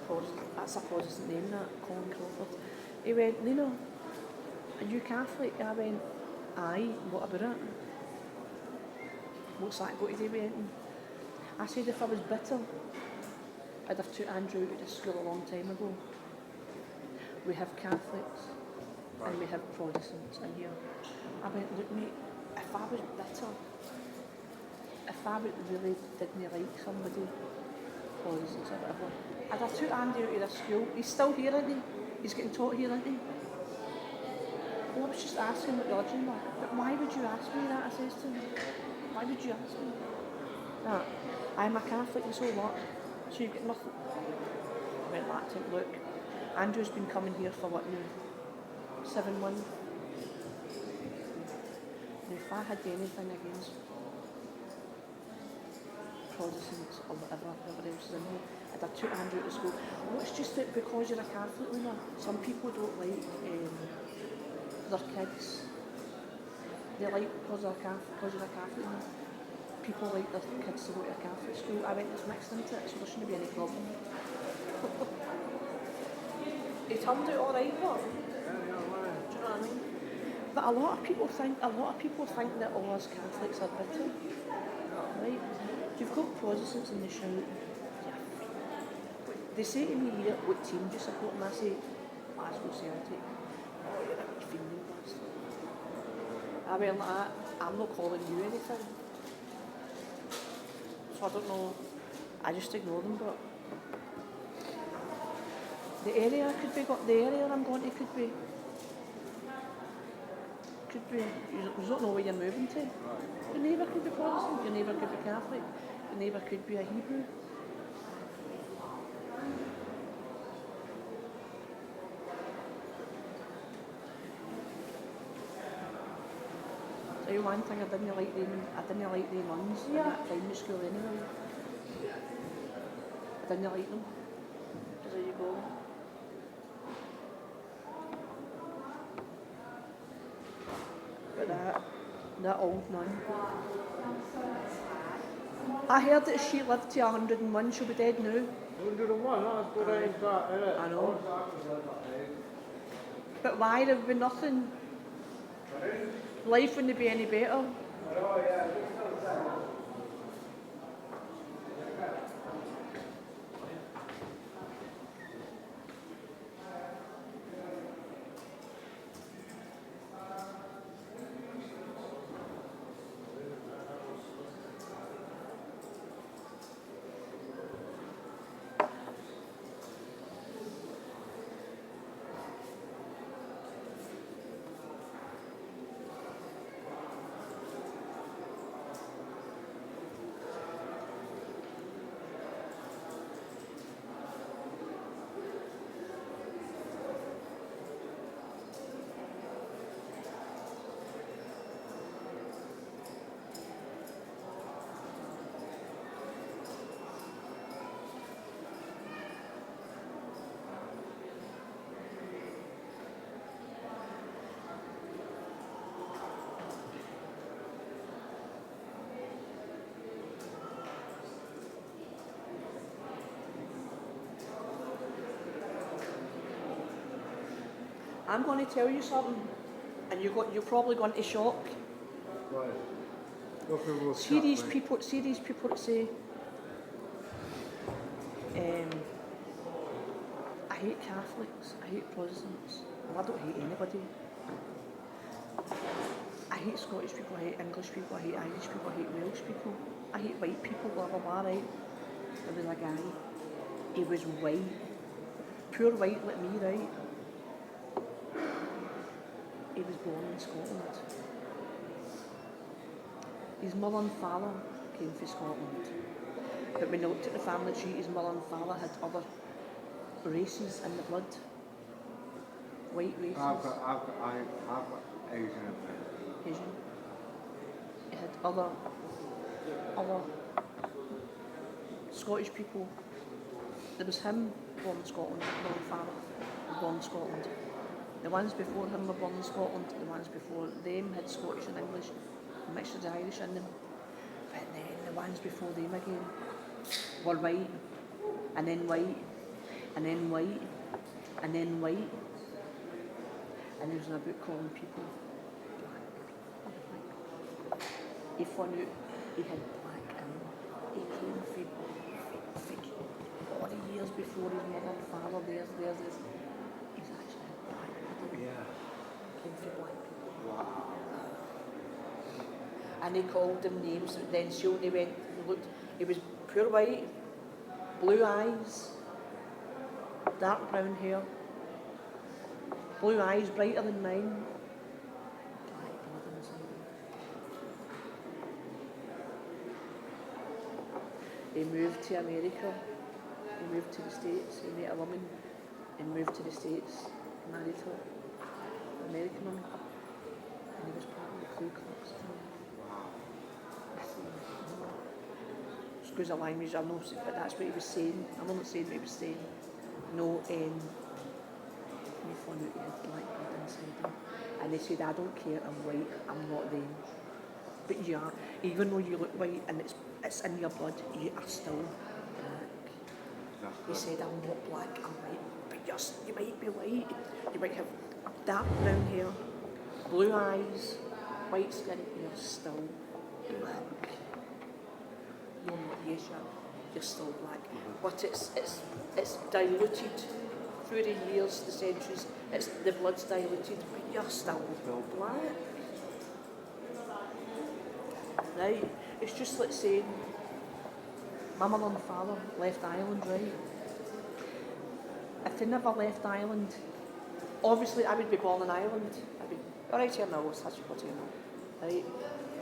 Protestant name, that, Colin Crawford. He went, Lena, are you Catholic? I went, aye, what about it? What's that got to do with anything? I said if I was bitter, I'd have took Andrew out of school a long time ago. We have Catholics and we have Protestants in here. I went, look mate, if I was bitter, if I really didn't like somebody, Protestants or whatever, I'd have took Andy out of the school. He's still here, isn't he? He's getting taught here, isn't he? Well, I was just asking what religion was. But why would you ask me that, I says to him. Why would you ask me that? I'm a Catholic and so what? So you get nothing. I went back to him, look, Andrew's been coming here for what now? 7 months. And if I had anything against Protestants or whatever else is in here, I'd have took Andrew to school. Well, it's just that because you're a Catholic, Luna, some people don't like their kids they like because you're a Catholic. People like their kids to go to a Catholic school. I went as mixed into it, so there shouldn't be any problem. He turned out all right, though. Do you know what I mean? But a lot of people think that all us Catholics are bitter, right? You've got Protestants in the shout. They say to me here, what team do you support? And I say, Glasgow Celtic. Oh, you're a wee fiending bastard. I went like that, I'm not calling you anything. So I don't know, I just ignore them, but the area I'm going to could be, you don't know where you're moving to. Your neighbour could be Protestant, your neighbour could be Catholic, your neighbour could be a Hebrew. Tell you one thing, I didn't like the nuns in that primary school anyway. I didn't like them. So there you go. But that old nun. I heard that she lived to 101, she'll be dead now. 101, that's good age that, isn't it? I know. But why? There would be nothing. Life wouldn't be any better. I'm going to tell you something, and you're probably going to shock. Right. What people will See shock these me. people that say, I hate Catholics, I hate Protestants. Well, I don't hate anybody. I hate Scottish people, I hate English people, I hate Irish people, I hate Welsh people, I hate white people, blah blah blah, right? There was a guy, he was white, pure white like me, right? He was born in Scotland. His mother and father came from Scotland. But when they looked at the family tree, his mother and father had other races in the blood. White races. I've got Asian in me. Asian. He had other Scottish people. There was him born in Scotland, mother and father born in Scotland. The ones before him were born in Scotland, the ones before them had Scottish and English, mixed with Irish in them. But then the ones before them again were white, and then white, and then white, and then white. And there was a book calling people black. He found out he had black in him. He came from 40 years before his mother and father, there's. He's actually had black. Yeah. Came from black people. Wow. And they called them names. Then soon they went, looked, he was pure white, blue eyes, dark brown hair, blue eyes brighter than mine, black blood inside him. He moved to America, he moved to the States, he met a woman and moved to the States, married her, an American woman, and he was part of the Ku Klux Klan. Excuse the language, I know, but that's what he was saying. I'm not saying what he was saying. No, he found out he had black blood inside him. And they said, I don't care, I'm white, I'm not them. But you are, even though you look white and it's in your blood, you are still black. He said, I'm not black, I'm white. But you might be white, you might have dark brown hair, blue eyes, white skin, you're still black. No, yes, you're still black. But it's diluted through the years, the centuries, the blood's diluted, but you're still black. Right? It's just like saying, my mother and father left Ireland, right? If they never left Ireland, obviously I would be born in Ireland. I'd be, alright here now, it's actually got here now. Right?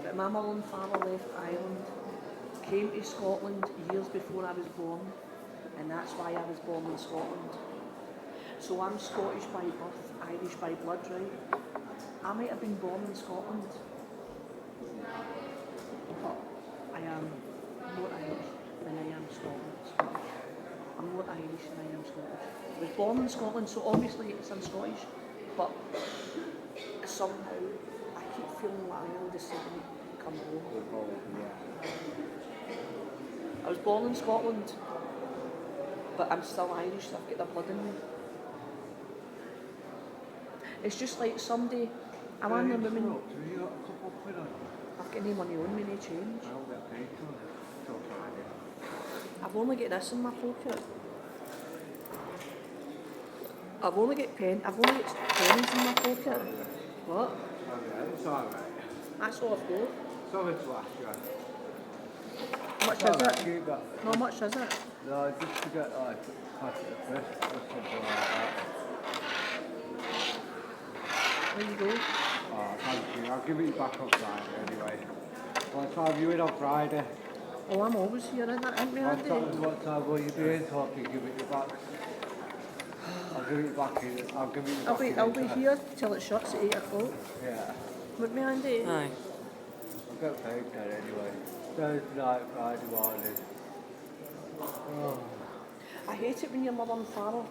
But my mother and father left Ireland, came to Scotland years before I was born, and that's why I was born in Scotland. So I'm Scottish by birth, Irish by blood, right? I might have been born in Scotland, but I am more Irish than I am Scottish. I'm more Irish than I am Scottish. I was born in Scotland, so obviously I'm Scottish, but somehow I keep feeling like I always suddenly come home. I was born in Scotland, but I'm still Irish, so I've got the blood in me. It's just like someday, I'm on the women, I've got no money on me, no change. I've only got this in my pocket. I've only got pennies in my pocket. What? It's alright. That's all I've got. Sorry to ask you. How much is it? How much is it? No, just to get like past the first or something like that. There you go. Oh, thank you. I'll give it back on Friday anyway. What time are you in on Friday? Oh, I'm always here, isn't me, Andy? What time will you be in so I can give it back? I'll give it back in. I'll give it back I'll be here till it shuts at 8 o'clock. Yeah. With me, Andy? Aye. I'll get paid then anyway. Thursday night, Friday morning. Oh. I hate it when your mother and father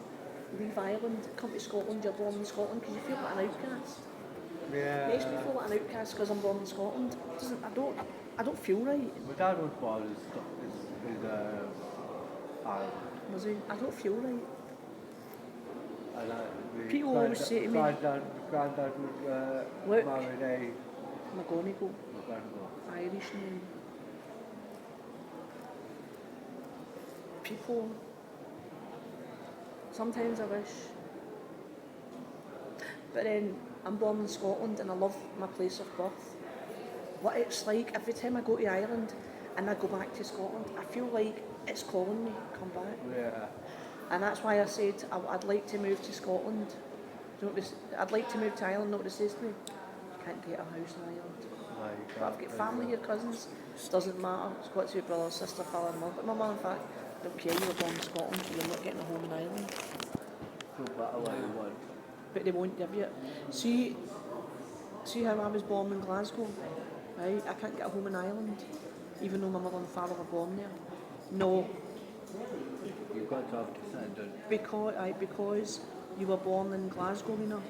leave Ireland, come to Scotland, you're born in Scotland, because you feel like an outcast. Yeah. It makes me feel like an outcast because I'm born in Scotland. I don't feel right. My dad was born in Ireland. Was he? I don't feel right. And People always say to me, Granddad was Look. married a McGonagall, McGonagall. Irish name. People, sometimes I wish. But then I'm born in Scotland and I love my place of birth. What it's like every time I go to Ireland and I go back to Scotland, I feel like it's calling me, come back. Yeah. And that's why I said I'd like to move to Scotland. Do you know what I'd like to move to Ireland, know what it says to me? You can't get a house in Ireland. But I've got family here, cousins, doesn't matter. It's got to be brother, sister, father and mother. But my mum and dad don't care you were born in Scotland, you're not getting a home in Ireland. But they won't give you it. See how I was born in Glasgow, right? I can't get a home in Ireland, even though my mother and father were born there. No, You've got to have descendants. because you were born in Glasgow, you know,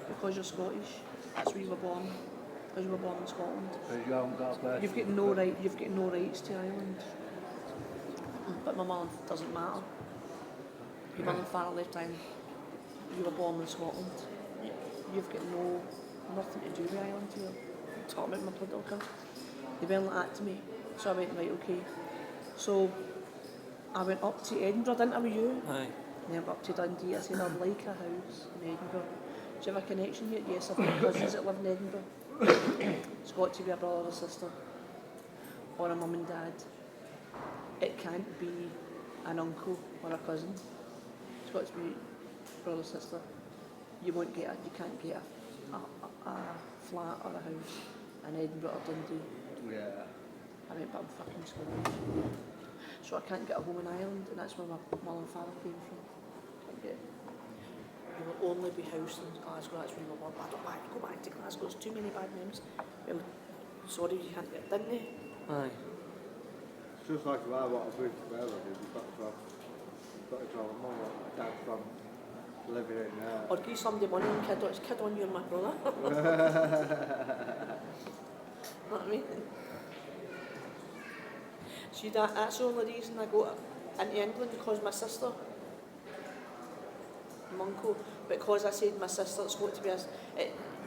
because you're Scottish. That's where you were born. Because you were born in Scotland. Because you haven't got a birth You've got no right. You've got no rights to Ireland. But my mum doesn't matter. Your mum and father left Ireland. You were born in Scotland. You've got nothing to do with Ireland here. Talk about my political colours. They went like that to me. So I went, right, okay. So I went up to Edinburgh, didn't I, with you? Aye. And then up to Dundee. I said, I'd like a house in Edinburgh. Do you have a connection here? Yes, I've got cousins that live in Edinburgh. It's got to be a brother or sister. Or a mum and dad. It can't be an uncle or a cousin. It's got to be brother or sister. You can't get a flat or a house in Edinburgh or Dundee. Yeah. I went, but I'm fucking Scottish. So I can't get a home in Ireland, and that's where my mother and father came from. Can't get. You will only be housed in Glasgow, that's where you were born. I don't want to go back to Glasgow, there's too many bad names. Well, sorry, you can't get, didn't they? Aye. It's just like if I want to move to Wales, you've got to have a mum or a dad from living in there. Or give somebody money and kid on you and my brother. Know what I mean? See, that's the only reason I go into England, because my sister, my uncle, because I said my sister, it's got to be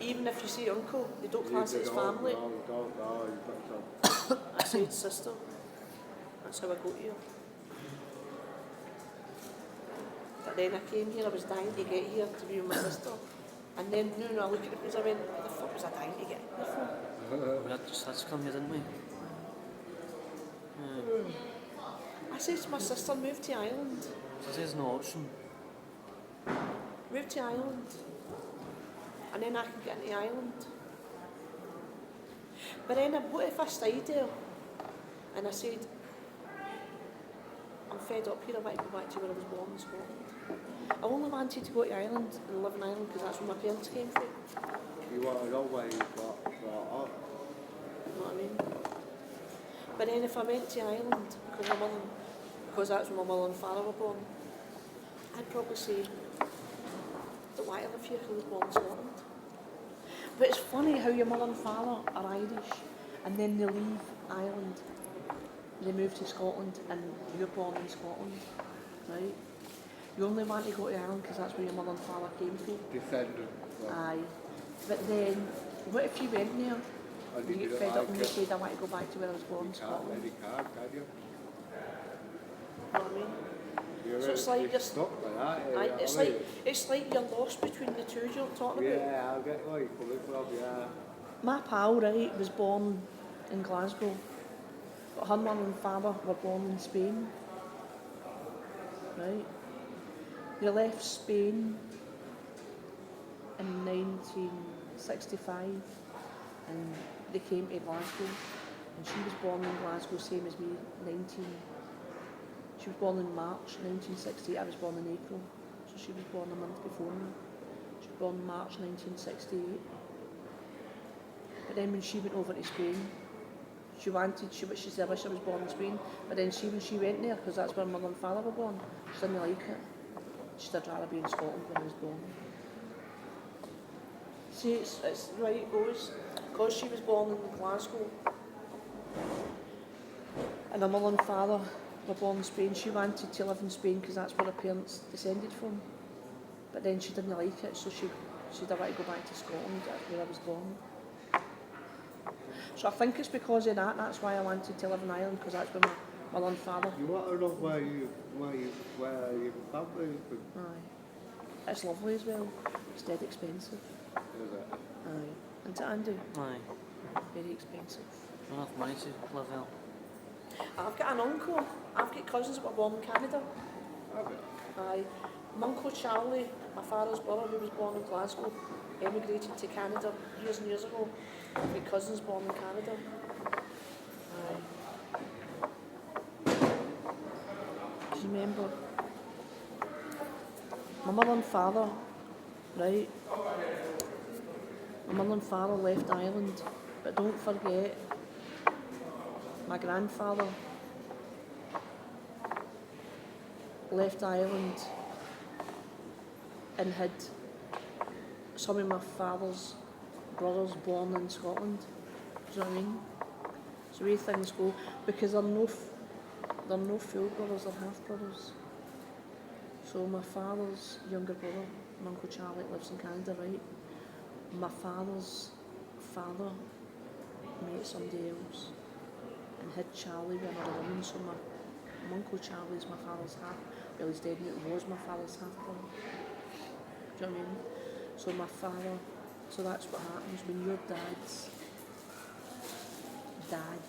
even if you say uncle, they don't class it as family. No, you've got to. I said sister. That's how I got here. But then I came here, I was dying to get here to be with my sister. And then now I look at the place, I went, what the fuck was I dying to get here for? We had to come here, didn't we? I said to my sister, move to Ireland. So there's no option. Move to Ireland. And then I can get into Ireland. But then what if I stayed there? And I said, I'm fed up here, I want to go back to where I was born in Scotland. I only wanted to go to Ireland and live in Ireland because that's where my parents came from. You want to know where you got brought up. You know what I mean? But then if I went to Ireland because that's where my mother and father were born, I'd probably say, don't want to live here because I was born in Scotland. But it's funny how your mother and father are Irish and then they leave Ireland. They move to Scotland and you're born in Scotland, right? You only want to go to Ireland because that's where your mother and father came from. Descendant. Aye. But then, what if you went there, And you you get didn't fed up like and you it? said, I want to go back to where I was born in You can't Scotland? really can't, can you? You know what I mean? You're, So it's like you're you're stuck like that. Aye, Yeah, it's like you're lost between the two you're talking about. Yeah, I'll get where you're coming from, yeah. My pal, right, was born in Glasgow, but her mum and father were born in Spain, right? They left Spain in 1965 and they came to Glasgow, and she was born in Glasgow, same as me, she was born in March 1968, I was born in April, so she was born a month before me. She was born in March 1968. But then when she went over to Spain, she said, I wish I was born in Spain, but then when she went there, because that's where mother and father were born, she didn't like it. She said, I'd rather be in Scotland when I was born. See, it's the way it goes. Because she was born in Glasgow, and her mother and father were born in Spain, she wanted to live in Spain because that's where her parents descended from. But then she didn't like it, so she said, I want to go back to Scotland, that's where I was born. So I think it's because of that, that's why I wanted to live in Ireland, because that's where my mother and father. You want to know where your family is from? Aye. It's lovely as well. It's dead expensive. Is it? Aye. Isn't it, Andy? Aye. Very expensive. Not enough money to live there. I've got an uncle. I've got cousins that were born in Canada. Have you? Aye. My uncle Charlie, my father's brother, who was born in Glasgow, emigrated to Canada years and years ago. My cousins born in Canada. Aye. Do you remember? My mother and father, right? My mother and father left Ireland, but don't forget, my grandfather left Ireland and had some of my father's brothers born in Scotland. Do you know what I mean? It's the way things go, because they're no full brothers, they're half brothers. So my father's younger brother, my Uncle Charlie, lives in Canada, right? My father's father met somebody else and had Charlie with another woman, so my Uncle Charlie's my father's half, well he's dead now, it was my father's half brother. Do you know what I mean? So my father, so that's what happens when your dad's dad,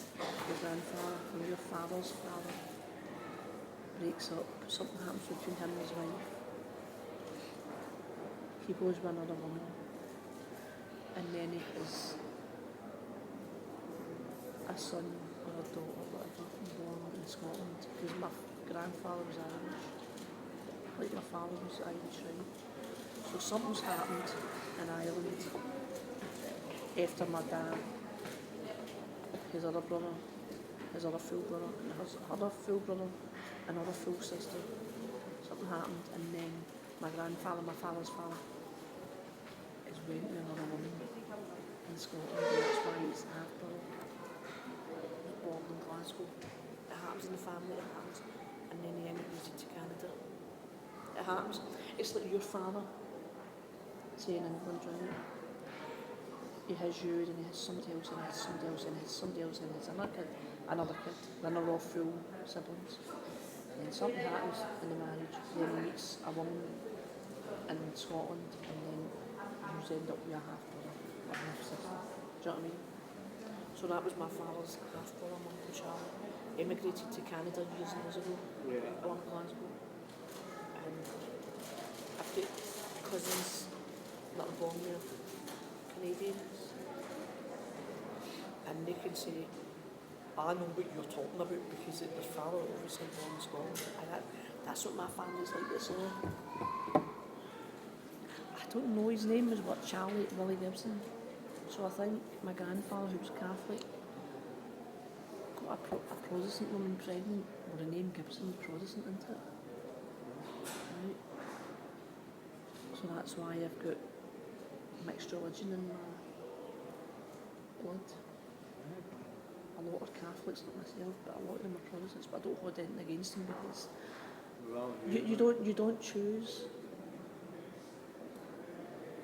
your grandfather, and your father's father breaks up, something happens between him and his wife. He goes with another woman, and then he has a son or a daughter, whatever, born in Scotland, because my grandfather was Irish, like my father was Irish, right? So something's happened in Ireland after my dad, his other brother, his other full brother, and his other full brother, another full sister. Something happened, and then my grandfather, my father's father, is went with another woman in Scotland, and that's why he's half brother. He was born in Glasgow. It happens in the family, it happens, and then he emigrated to Canada. It happens. It's like your father saying in England, right? He has you, and he has somebody else, and he has somebody else, and he has somebody else, and he has another kid. They're not all full siblings. And something happens in the marriage, then he meets a woman in Scotland, and then you end up with a half brother or half sister. Do you know what I mean? So that was my father's half brother, my Uncle Charlie. Emigrated to Canada years and years ago, along Glasgow. And I've got cousins that are born here, Canadians, and they can say, I know what you're talking about because their father obviously born in Scotland. And that's what my family's like to say. I don't know, his name was Charlie Willie Gibson. So I think my grandfather, who was Catholic, got a Protestant woman pregnant with the name Gibson, Protestant, isn't it? Right. So that's why I've got mixed religion in my blood. A lot are Catholics like myself, but a lot of them are Protestants, but I don't hold anything against them because you don't choose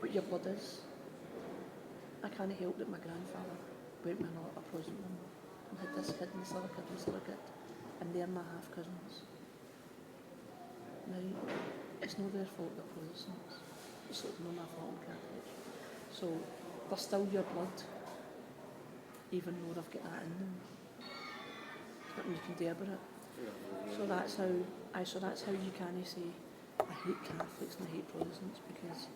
what your blood is. I can't help that my grandfather went with a Protestant woman and had this kid and this other kid and this other kid, and they're my half cousins. Right? It's not their fault they're Protestants. It's not my fault I'm Catholic. So they're still your blood, even though they've got that in them. There's nothing you can do about it. So that's how you can't say I hate Catholics and I hate Protestants, because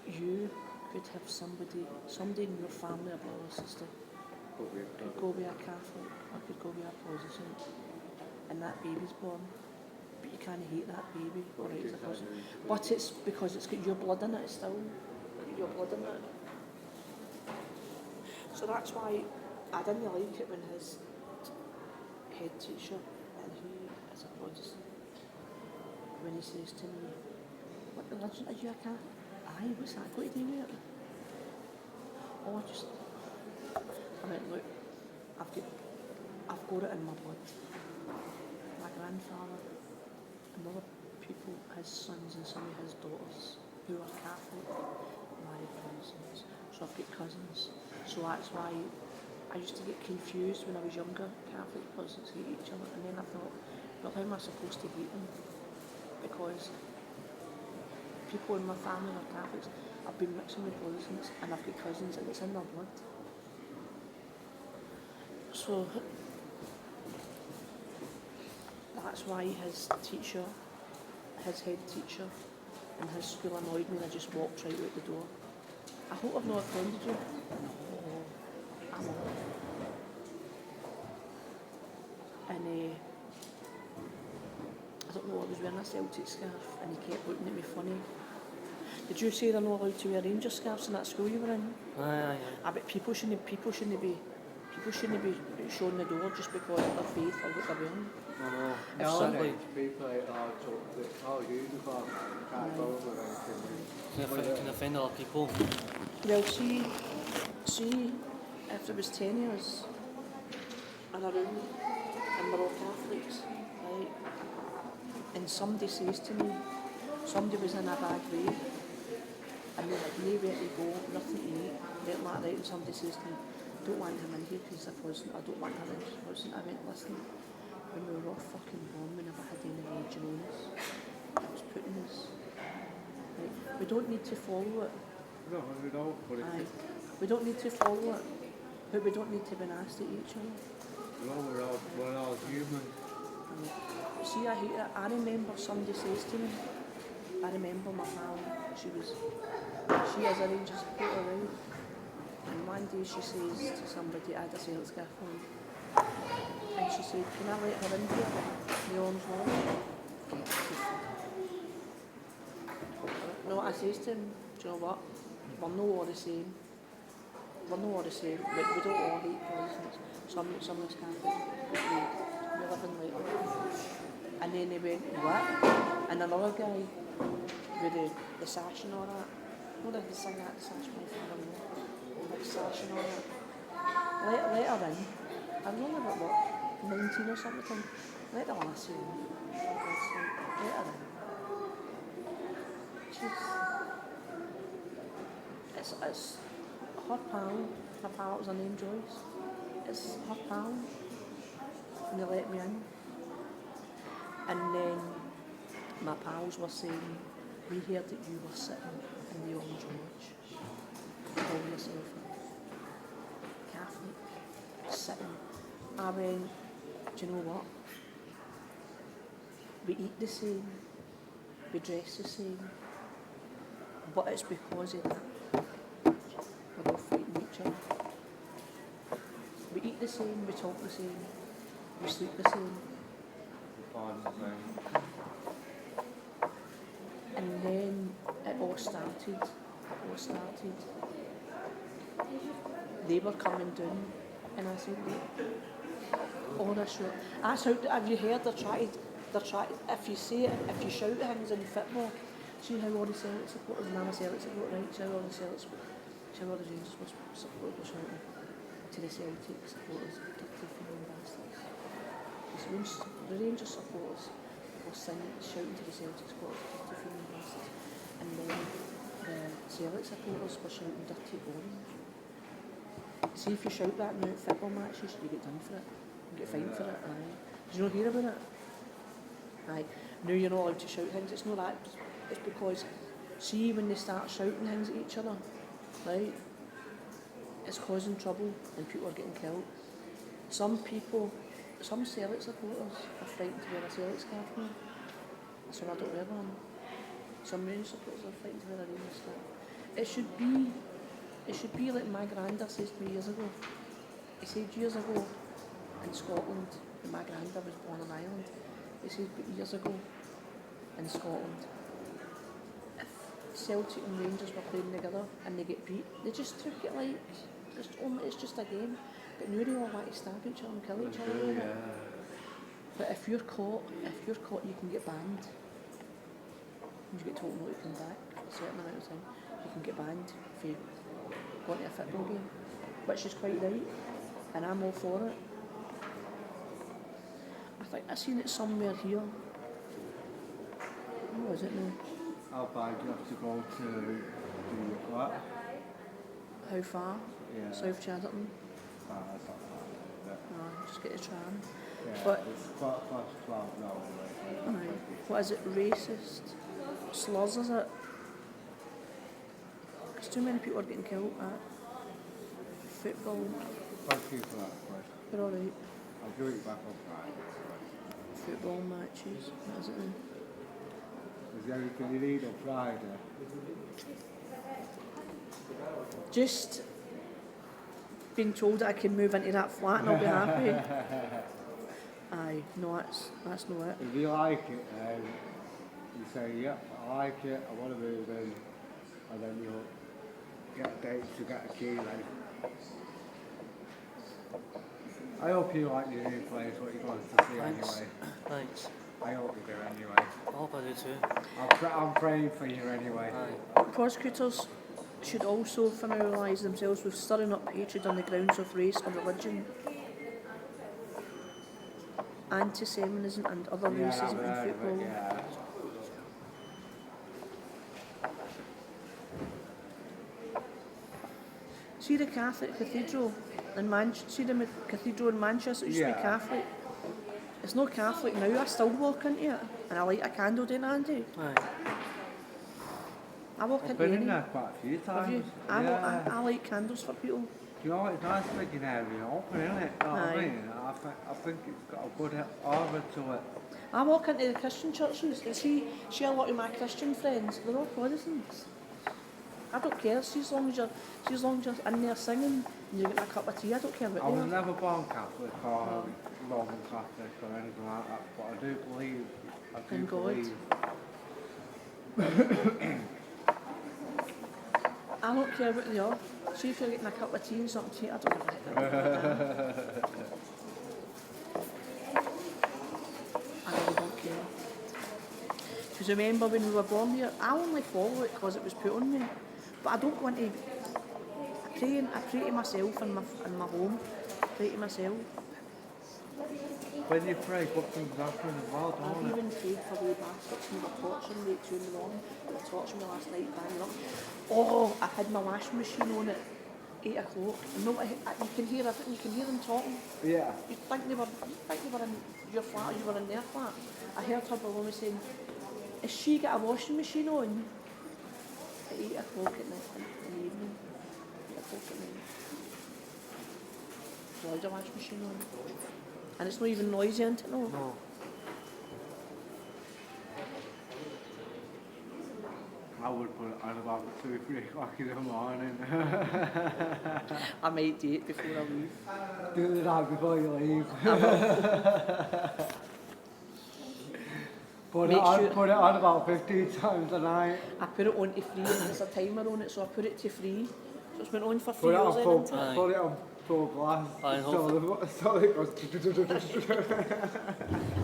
you could have somebody in your family, a brother or sister, could go be a Catholic or could go be a Protestant, and that baby's born. But you can't hate that baby or hate the person. But it's because it's got your blood in it, it's still got your blood in it. So that's why I didn't like it when his head teacher, and he is a Protestant, when he says to me, what religion are you a Catholic? Aye, what's that got to do with it? Oh, I went, look, I've got it in my blood. My grandfather and other people, his sons and some of his daughters, who are Catholic, married Protestants. So I've got cousins. So that's why I used to get confused when I was younger. Catholic Protestants hate each other, and then I thought, well, how am I supposed to hate them? Because people in my family are Catholics. I've been mixing with Protestants, and I've got cousins, and it's in their blood. So that's why his teacher, his head teacher in his school annoyed me, and I just walked right out the door. I hope I've not offended you. No, I'm not. And I don't know, I was wearing a Celtic scarf, and he kept looking at me funny. Did you say they're not allowed to wear Rangers scarves in that school you were in? Aye. I bet people shouldn't be showing the door just because of their faith or what they're wearing. I know. If It's somebody- simply People like uniform, can't bother with anything. can offend other people. Well, see, if there was 10 years in a room and we're all Catholics, right, and somebody says to me, somebody was in a bad way, and they had nowhere to go, nothing to eat, right like that, and somebody says to me, don't want him in here because he's a Protestant, I don't want her in because he's a Protestant. I went, listen, when we were all fucking born, we never had any religion on us. It was put in us. Right? We don't need to follow it. No, we don't, but Aye. We don't need to follow it, but we don't need to be nasty to each other. we're all human. See, I hate it. I remember somebody says to me, I remember my pal, she is a Rangers supporter, right? And one day she says to somebody, I had a Celtic scarf on, and she said, can I let her in here? The arms long. No, what I says to him, do you know what? We're not all the same. We're not all the same. We don't all hate Protestants. Some of us Catholics, we live in later. And then they went, what? And another guy with the sash and all that. What did they sing that, the sash, my father, like sash and all that. Let her in. I was only about, what, 19 or something. Let the lassie in. For God's sake, let her in. It's her pal. Her pal, was her name Joyce. It's her pal. And they let me in. And then my pals were saying, we heard that you were sitting in the Orange Lodge. Call yourself a Catholic. Sitting. I went, do you know what? We eat the same. We dress the same. But it's because of that. We're all fighting each other. We eat the same, we talk the same, we sleep the same. And then it all started. They were coming down, and I said, look, oh, that's right. That's how, have you heard they're trying, if you say it, if you shout things in football, see how all the Celtic supporters, and I'm a Celtic supporter, right, see how all the Celtic see how all the Rangers supporters were shouting to the Celtic supporters, dirty female bastards. The Rangers supporters were shouting to the Celtic supporters, dirty female bastards, and then the Celtic supporters were shouting dirty orange. See, if you shout that now at football matches, you get done for it. You get fined for it, aye. Did you not hear about it? Aye. Now you're not allowed to shout things, it's not that. It's because, see, when they start shouting things at each other, right, it's causing trouble and people are getting killed. Some Celtic supporters are frightened to wear a Celtic scarf now, so I don't wear one. Some Rangers supporters are frightened to wear a Rangers scarf. It should be like my granddad says to me years ago. He said years ago in Scotland, when my granddad was born in Ireland, he said years ago in Scotland, if Celtic and Rangers were playing together and they get beat, they just took it like, it's just a game. But now they all want to stab each other and kill each other. Yeah. But if you're caught, you can get banned. You get told not to come back for a certain amount of time. You can get banned if you go into a football game, which is quite right, and I'm all for it. I think I've seen it somewhere here. What is it now? How bad do you have to go to do your flat? How far? Yeah. South Chadderton. That's not bad. No, just get a tram. Yeah, But it's quite close to 12 now. aye. What is it? Racist slurs, is it? Because too many people are getting killed at football. Thank you for that question. They're all right. I'll do it back on Friday. Football matches. What is it then? Is there anything you need on Friday? Just being told that I can move into that flat and I'll be happy. Aye, no, that's not it. If you like it, you say, yep, I like it, I want to move in, and then you'll get a date to get a key then. I hope you like your new place, what you're going to see anyway. Thanks. I hope you do anyway. I hope I do too. I'm praying for you anyway. Aye. Prosecutors should also familiarise themselves with stirring up hatred on the grounds of race or religion, anti-Semitism and other racism in football. Yeah. See the Catholic cathedral in cathedral in Manchester used to be Catholic. It's not Catholic now. I still walk into it and I light a candle, don't I, Andy? Aye. I walk I've into been in any. there quite a few times. Have you? I light candles for people. Do you know what, it's nice making area open, isn't it? You know what I Aye. mean? I think it's got a good aura to it. I walk into the Christian churches and see a lot of my Christian friends, they're all Protestants. I don't care, see as long as you're in there singing and you're getting a cup of tea, I don't care what I they was are. never born Catholic or Roman Catholic or anything like that, but I do believe. In God. I don't care what they are. See if you're getting a cup of tea and something to eat, I don't give a heck. I really don't care. you remember when we were born here? I only follow it because it was put on me. But I don't want to. I pray to myself in my home. I pray to myself. When you pray, what things happen as well, I've don't it? even prayed for the bastards who were torturing me at 2 in the morning. They were torturing me last night, banging up. Oh, I had my washing machine on at 8 o'clock. And nobody, you can hear everything, you can hear them talking. Yeah. You think they were in your flat or you were in their flat. I heard her below me saying, has she got a washing machine on? At 8 o'clock in the evening. 8 o'clock at night. So I had a washing machine on. And it's not even noisy, isn't it? No. No. I would put it on about 2 3 o'clock in the morning. I might do it before I leave. Do the night before you leave. Put it on about 15 times a night. I put it on to free and there's a timer on it, so I put it to free. So it's been on for 3 Put it hours on then, full, isn't it? put it on full blast. Aye, So it goes.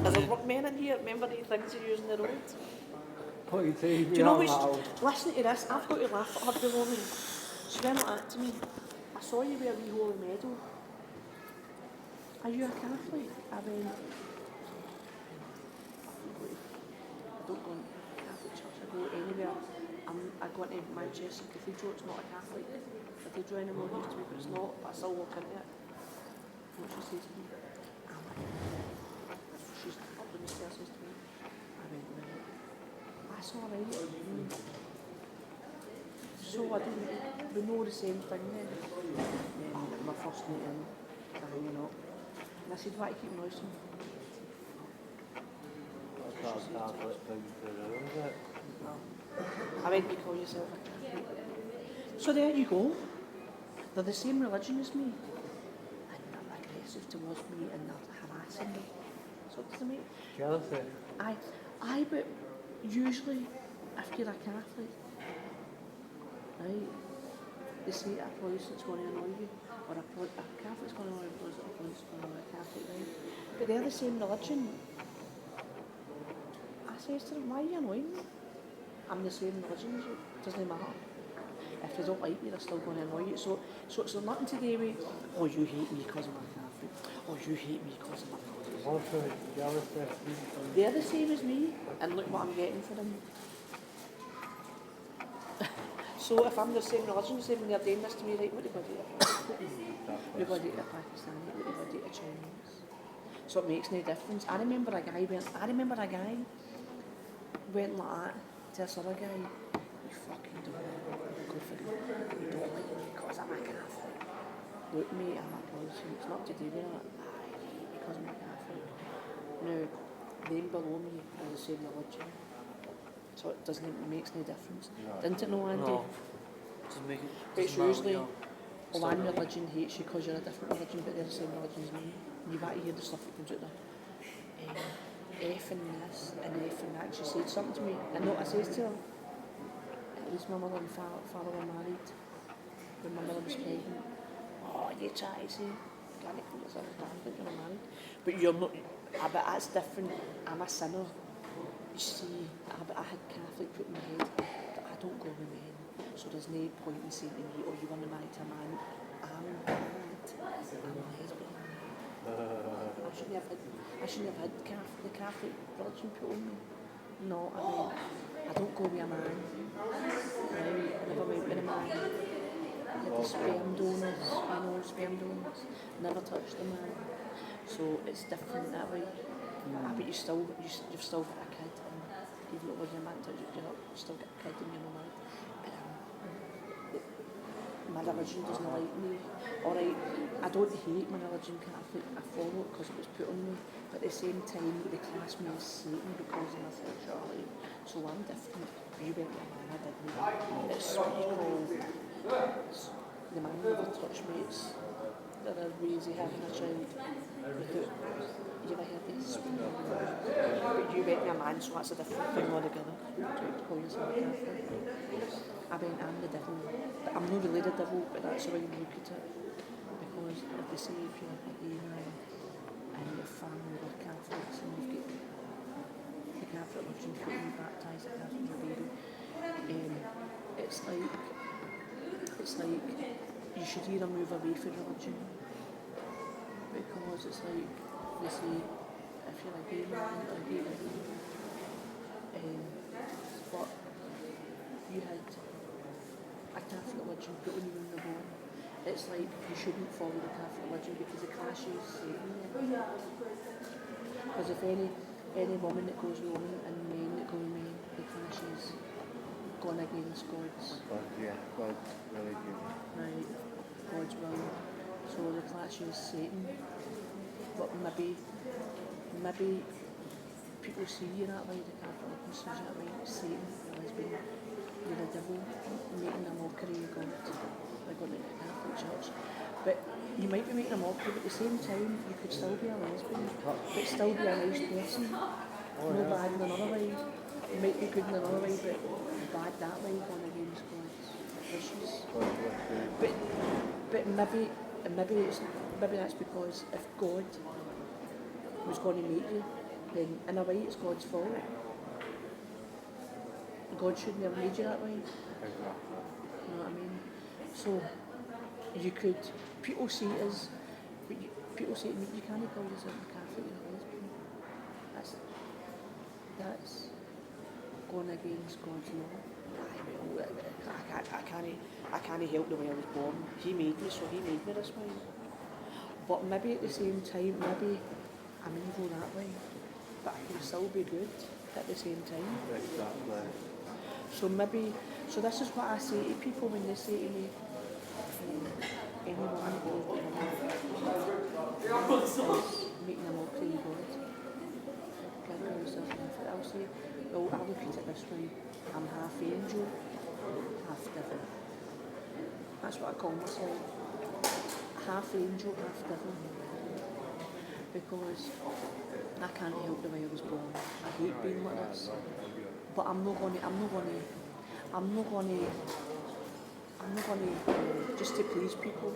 There's a workman in here, remember the things you're using the road? Put your TV Do you know on what? loud. Listen to this, I've got to laugh at her below me. She went like that to me. I saw you wear a wee holy medal. Are you a Catholic? I went, I don't go in Catholic church, I go anywhere. I go into Manchester Cathedral, it's not a Catholic cathedral anymore, it used to be, but it's not, but I still walk into it. What she says to me, she's up in the stairs says to me, I went, no, that's alright. So I didn't, we know the same thing then. My first night in, hanging up. And I said, why do you keep noising? That's not a Catholic thing to do, is it? No. I went to call yourself a Catholic. So there you go. They're the same religion as me. And they're aggressive towards me and they're harassing me. So does it make? Jealousy. Aye, but usually if you're a Catholic, right, they say a Protestant's going to annoy you, or a Catholic's going to annoy you, or a Protestant's going to annoy a Catholic, right? But they're the same religion. I says to them, why are you annoying me? I'm the same religion as you, doesn't matter. If they don't like me, they're still going to annoy you. So it's nothing to do with, oh, you hate me because I'm a Catholic, or you hate me because I'm a Protestant. Also, jealousy. They're the same as me, and look what I'm getting for them. So if I'm the same religion as them and they're doing this to me, right, what do I do? What do I do to a Pakistani? What do I do to Chinese? So it makes no difference. I remember a guy went like that to this other guy. You fucking don't go for it. You don't like me because I'm a Catholic. Look, mate, I'm a Protestant. It's not to do with that. I hate you because I'm a Catholic. Now, them below me are the same religion. So it makes no difference. Didn't it know, Andy? No. Doesn't make it. But it's doesn't matter what usually you're- one religion hates you because you're a different religion, but they're the same religion as me. And you've got to hear the stuff that comes out there. F and this and F and that. She said something to me. And what I says to her, at least my mother and father were married when my mother was pregnant. Oh, you try to say, can't call yourself a Catholic, you're not married. But you're not, but that's different. I'm a sinner. You see, I had Catholic put in my head that I don't go with men. So there's no point in saying to me, oh, you want to marry a man. I'm married. I'm a lesbian. I shouldn't have had the Catholic religion put on me. No, I mean, I don't go with a man. I never went with a man. I had the sperm donors, sperm donors. Never touched a man. So it's different that way. But you've still got a kid, and even though your man touches you, you've still got a kid and you're not married. But my religion doesn't like me. Alright, I don't hate my religion, Catholic, I follow it because it was put on me, but at the same time they class me as Satan because of my sexuality. So I'm different. You went with a man, I didn't. It's what you call, the man never touched me. There are ways of having a child without, you ever heard this? But you went with a man, so that's a different thing altogether. To call yourself a Catholic. I mean, I'm the devil. But I'm not really the devil, but that's the way you look at it. Because if they say if you're a gay man and your family were Catholics and you've got Catholic religion, put me baptised a Catholic as a baby. It's like you should either move away from religion, because it's like they say if you're a gay man or a gay woman, but you had a Catholic religion put on you when you're born. It's like you shouldn't follow the Catholic religion because it clashes Satan. Because if any woman that goes with women and men that go with men, the clashes gone against God's. God's religion. Right, God's will. So the clashes Satan. But maybe people see you that way, the Catholic religion sees you that way, Satan, the lesbian, you're the devil, making a mockery of God. By going to the Catholic Church. But you might be making a mockery, but at the same time you could still be a lesbian, but still be a nice person. No bad in another way. You might be good in another way, but bad that way, going against God's wishes. But maybe that's because if God was going to make you, then in a way it's God's fault. God shouldn't have made you that way. Exactly. You know what I mean? So you could, people see it as, people say to me, you can't call yourself a Catholic, you're a lesbian. That's going against God's law. I can't help the way I was born. He made me, so he made me this way. But maybe at the same time, maybe I'm evil that way, but I can still be good at the same time. Exactly. So this is what I say to people when they say to me, any woman that goes with a man is making a mockery of God. Can't call yourself an infant. I'll say, well, I look at it this way, I'm half angel, half devil. That's what I call myself. Half angel, half devil. Because I can't help the way I was born. I hate being like this. But I'm not gonna just to please people.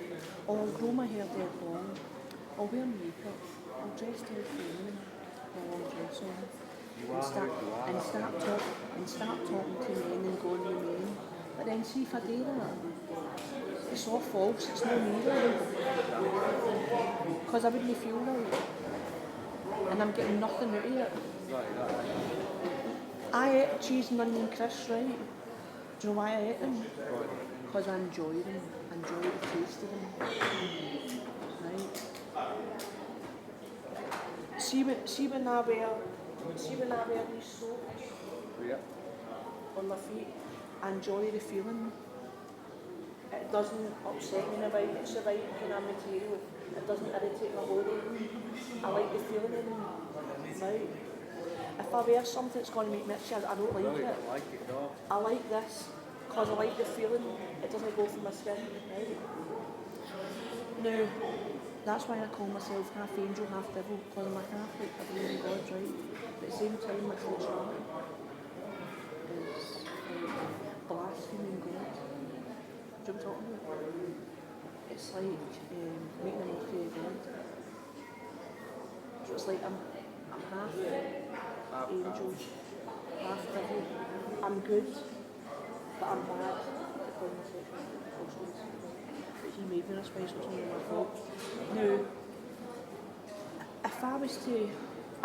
Or I'll grow my hair dead long. I'll wear makeup. I'll dress dead feminine. A long dress on. And start talking to men and going with men. But then see if I do that, it's all false. It's not me really. Because I wouldn't feel right. And I'm getting nothing out of it. I ate cheese and onion crisps, right? Do you know why I ate them? Because I enjoy them. I enjoy the taste of them. Right? See when I wear these socks on my feet, I enjoy the feeling. It doesn't upset me in a way, it's the right kind of material. It doesn't irritate my body. I like the feeling in them. Right? If I wear something that's going to make me itchy, I don't like it. I like this because I like the feeling. It doesn't go through my skin. Right? Now, that's why I call myself half angel, half devil, because I'm a Catholic. I believe in God, right? But at the same time, my sexuality is blaspheming God. Do you know what I'm talking about? It's like making a mockery of God. So it's like I'm half angel, half devil. I'm good, but I'm bad because my sexual is. But he made me this way, so it's not my fault. Now, if I was to, I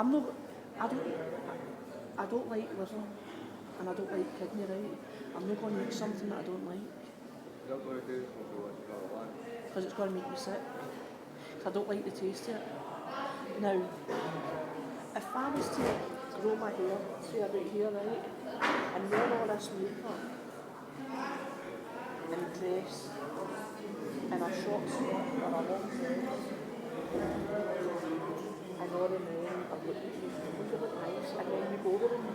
don't like liver, and I don't like kidney, right? I'm not going to eat something that I don't like. Because it's going to make me sick. Because I don't like the taste of it. Now, if I was to grow my hair to about here, right, and wear all this makeup, and dress in a short skirt or a long dress, and all the men are looking at you, look at nice, and then you go over them